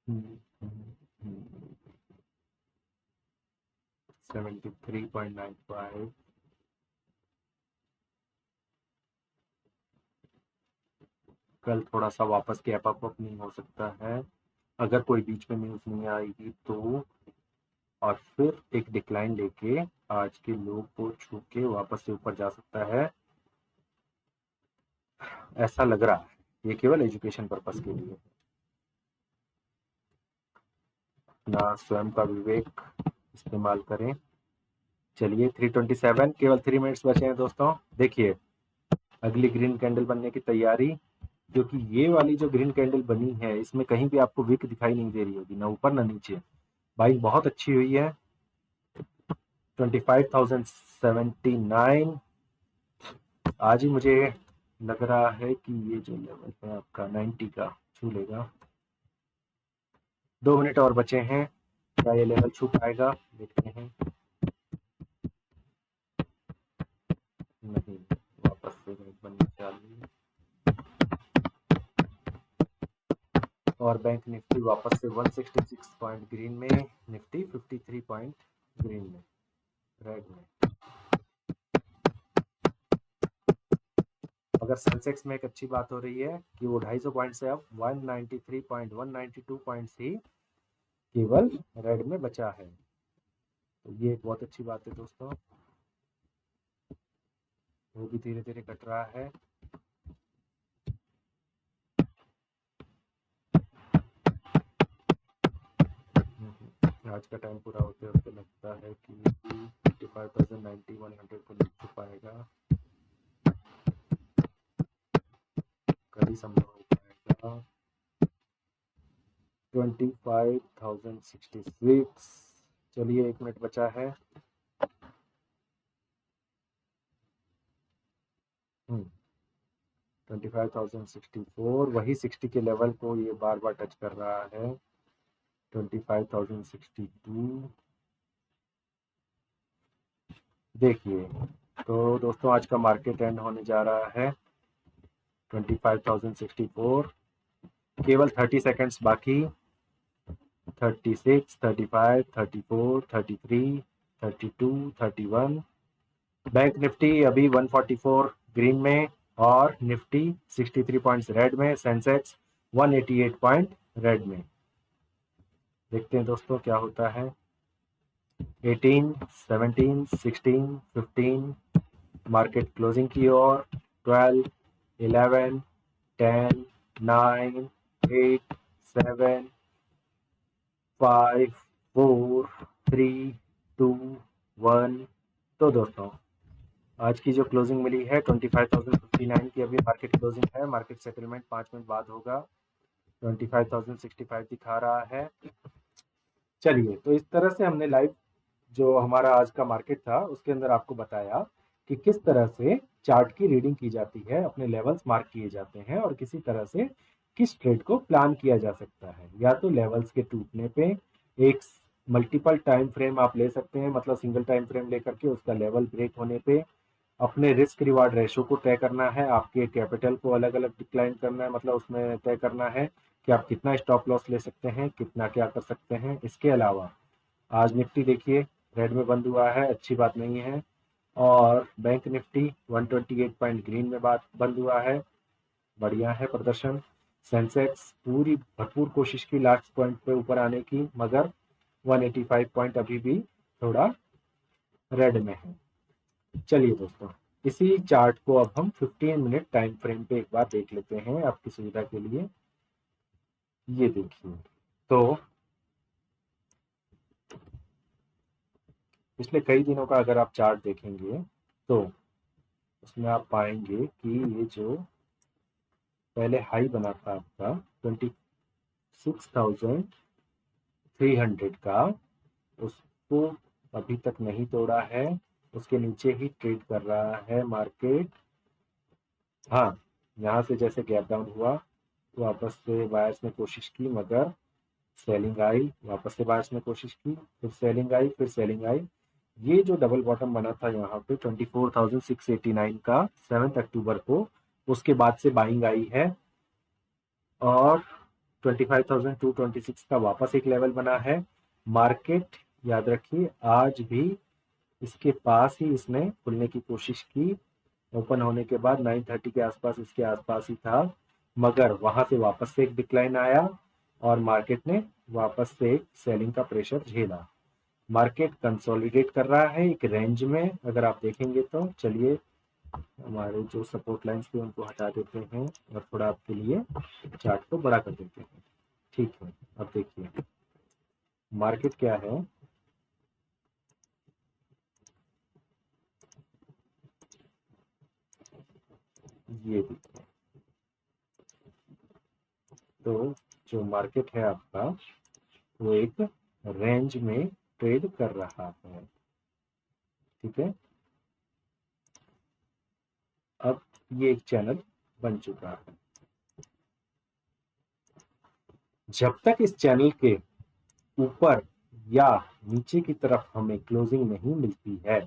हम्म। 73.95। कल थोड़ा सा वापस गैप अप नहीं हो सकता है अगर कोई बीच में न्यूज नहीं आएगी तो, और फिर एक डिक्लाइन लेके आज के लो को छू के वापस से ऊपर जा सकता है, ऐसा लग रहा है। ये केवल एजुकेशन पर्पस के लिए, अपना स्वयं का विवेक इस्तेमाल करें। चलिए 327, केवल 3 मिनट्स बचे हैं दोस्तों। देखिए अगली ग्रीन कैंडल बनने की तैयारी, क्योंकि ये वाली जो ग्रीन कैंडल बनी है इसमें कहीं भी आपको विक दिखाई नहीं दे रही होगी, ना ऊपर ना नीचे। बाइंग बहुत अच्छी हुई है। 25,079। आज ही मुझे लग रहा है कि ये जो लेवल है आपका 90 का छू लेगा। 2 मिनट और बचे हैं, क्या ये लेवल छू पाएगा, देखते हैं। नहीं, वापस से रेट बनने चालू। और बैंक निफ्टी वापस से 166 पॉइंट ग्रीन में, निफ्टी 53 पॉइंट ग्रीन में, रेड में। अगर सेंसेक्स में एक अच्छी बात हो रही है कि वो 250 पॉइंट से अब 193 पॉइंट 192 पॉइंट्स ही केवल रेड में बचा है, तो ये एक बहुत अच्छी बात है दोस्तों। वो भी धीरे धीरे कट रहा है। आज का टाइम पूरा होते होते लगता है कि 55,090 100 को नहीं छू पाएगा, कभी संभव हो पाएगा। 25,066। चलिए 1 मिनट बचा है। 25,064, वही 60 के लेवल को ये बार बार टच कर रहा है। 25,062। देखिए तो दोस्तों आज का मार्केट एंड होने जा रहा है 25,064, केवल 30 सेकेंड्स बाकी। 36, 35, 34, 33, 32, 31। बैंक निफ्टी अभी 144 ग्रीन में, और निफ्टी 63 पॉइंट्स रेड में, सेंसेक्स 188 पॉइंट रेड में। देखते हैं दोस्तों क्या होता है। 18, 17, 16, 15, मार्केट क्लोजिंग की ओर। 12, 11, 10, 9, 8, 7, 5, 4, 3, 2, 1। तो दोस्तों आज की जो क्लोजिंग मिली है 25,059 की अभी मार्केट क्लोजिंग है। मार्केट सेटलमेंट 5 मिनट बाद होगा। 25,065 दिखा रहा है। चलिए तो इस तरह से हमने लाइव जो हमारा आज का मार्केट था उसके अंदर आपको बताया कि किस तरह से चार्ट की रीडिंग की जाती है, अपने लेवल्स मार्क किए जाते हैं, और किसी तरह से किस ट्रेड को प्लान किया जा सकता है। या तो लेवल्स के टूटने पे एक मल्टीपल टाइम फ्रेम आप ले सकते हैं, मतलब सिंगल टाइम फ्रेम लेकर के उसका लेवल ब्रेक होने पे अपने रिस्क रिवार्ड रेशो को तय करना है, आपके कैपिटल को अलग अलग डिक्लाइन करना है, मतलब उसमें तय करना है कि आप कितना स्टॉप लॉस ले सकते हैं, कितना क्या कर सकते हैं। इसके अलावा आज निफ्टी देखिए रेड में बंद हुआ है, अच्छी बात नहीं है। और बैंक निफ्टी 128 पॉइंट ग्रीन में बात बंद हुआ है, बढ़िया है प्रदर्शन। सेंसेक्स पूरी भरपूर कोशिश की लास्ट पॉइंट पे ऊपर आने की, मगर 185 पॉइंट अभी भी थोड़ा रेड में है। चलिए दोस्तों इसी चार्ट को अब हम 15 मिनट टाइम फ्रेम पे एक बार देख लेते हैं आपकी सुविधा के लिए। ये देखिए तो पिछले कई दिनों का अगर आप चार्ट देखेंगे तो उसमें आप पाएंगे कि ये जो पहले हाई बना था आपका 26,300 का, उसको अभी तक नहीं तोड़ा है, उसके नीचे ही ट्रेड कर रहा है मार्केट। हाँ, यहाँ से जैसे गैप डाउन हुआ, वापस से बायर्स ने कोशिश की मगर सेलिंग आई, वापस से बायर्स ने कोशिश की, फिर सेलिंग आई, फिर सेलिंग आई। ये जो डबल बॉटम बना था यहाँ पे 24,689 का 7 अक्टूबर को, उसके बाद से बाइंग आई है और 25,226 का वापस एक लेवल बना है। मार्केट याद रखिए आज भी इसके पास ही इसने खुलने की कोशिश की, ओपन होने के बाद 9:30 के आसपास इसके आसपास ही था, मगर वहां से वापस से एक डिक्लाइन आया और मार्केट ने वापस से एक सेलिंग का प्रेशर झेला। मार्केट कंसोलिडेट कर रहा है एक रेंज में, अगर आप देखेंगे तो। चलिए हमारे जो सपोर्ट लाइंस थे उनको हटा देते हैं और थोड़ा आपके लिए चार्ट को बड़ा कर देते हैं। ठीक है, अब देखिए मार्केट क्या है। ये देखिए, तो जो मार्केट है आपका वो एक रेंज में ट्रेड कर रहा है। ठीक है, अब ये एक चैनल बन चुका है। जब तक इस चैनल के ऊपर या नीचे की तरफ हमें क्लोजिंग नहीं मिलती है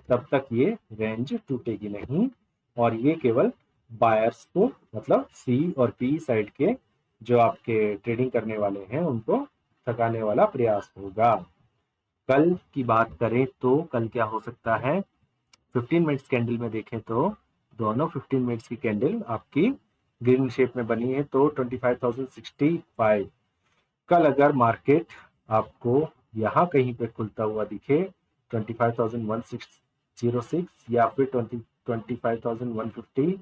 तब तक ये रेंज टूटेगी नहीं, और ये केवल बायर्स को, मतलब सी और पी साइड के जो आपके ट्रेडिंग करने वाले हैं उनको थकाने वाला प्रयास होगा। कल की बात करें तो कल क्या हो सकता है, 15 मिनट्स कैंडल में देखें तो दोनों 15 मिनट्स की कैंडल आपकी ग्रीन शेप में बनी है, तो 25,065। कल अगर मार्केट आपको यहाँ कहीं पे खुलता हुआ दिखे 25,106 या फिर 25,150,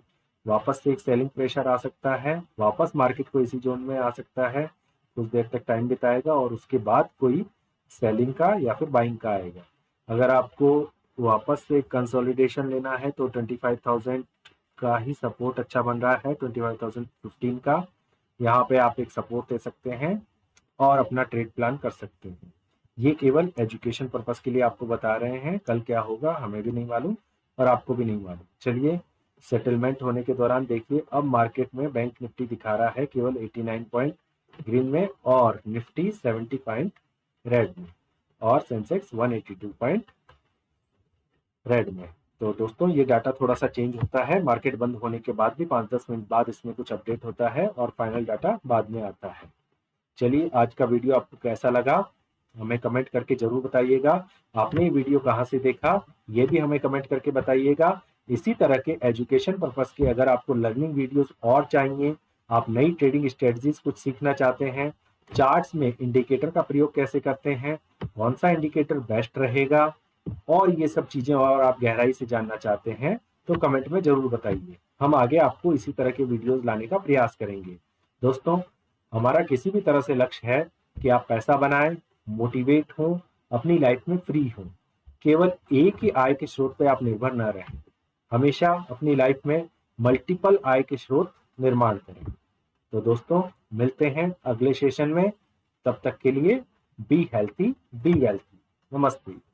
वापस से एक सेलिंग प्रेशर आ सकता है, वापस मार्केट को इसी जोन में आ सकता है, कुछ देर तक टाइम बिताएगा और उसके बाद कोई सेलिंग का या फिर बाइंग का आएगा। अगर आपको वापस से कंसोलिडेशन लेना है तो 25,000 का ही सपोर्ट अच्छा बन रहा है, 25,015 का। यहाँ पे आप एक सपोर्ट दे सकते हैं और अपना ट्रेड प्लान कर सकते हैं। ये केवल एजुकेशन पर्पस के लिए आपको बता रहे हैं, कल क्या होगा हमें भी नहीं मालूम और आपको भी नहीं मालूम। चलिए सेटलमेंट होने के दौरान देखिए, अब मार्केट में बैंक निफ्टी दिखा रहा है केवल 89 पॉइंट ग्रीन में और निफ्टी 70 पॉइंट रेड में और सेंसेक्स 182 पॉइंट रेड में। तो दोस्तों ये डाटा थोड़ा सा चेंज होता है, मार्केट बंद होने के बाद भी 5-10 मिनट बाद इसमें कुछ अपडेट होता है और फाइनल डाटा बाद में आता है। चलिए आज का वीडियो आपको कैसा लगा हमें कमेंट करके जरूर बताइएगा। आपने ये वीडियो कहाँ से देखा ये भी हमें कमेंट करके बताइएगा। इसी तरह के एजुकेशन पर्पस के अगर आपको लर्निंग वीडियोस और चाहिए, आप नई ट्रेडिंग स्ट्रेटजीज कुछ सीखना चाहते हैं, चार्ट्स में इंडिकेटर का प्रयोग कैसे करते हैं, कौन सा इंडिकेटर बेस्ट रहेगा, और ये सब चीजें और आप गहराई से जानना चाहते हैं तो कमेंट में जरूर बताइए। हम आगे आपको इसी तरह के वीडियोस लाने का प्रयास करेंगे। दोस्तों हमारा किसी भी तरह से लक्ष्य है कि आप पैसा बनाएं, मोटिवेट हो, अपनी लाइफ में फ्री हो। केवल एक ही आय के स्रोत पर आप निर्भर न रहें, हमेशा अपनी लाइफ में मल्टीपल आय के स्रोत निर्माण करें। तो दोस्तों मिलते हैं अगले सेशन में, तब तक के लिए बी हेल्थी बी वेल्थी। नमस्ते।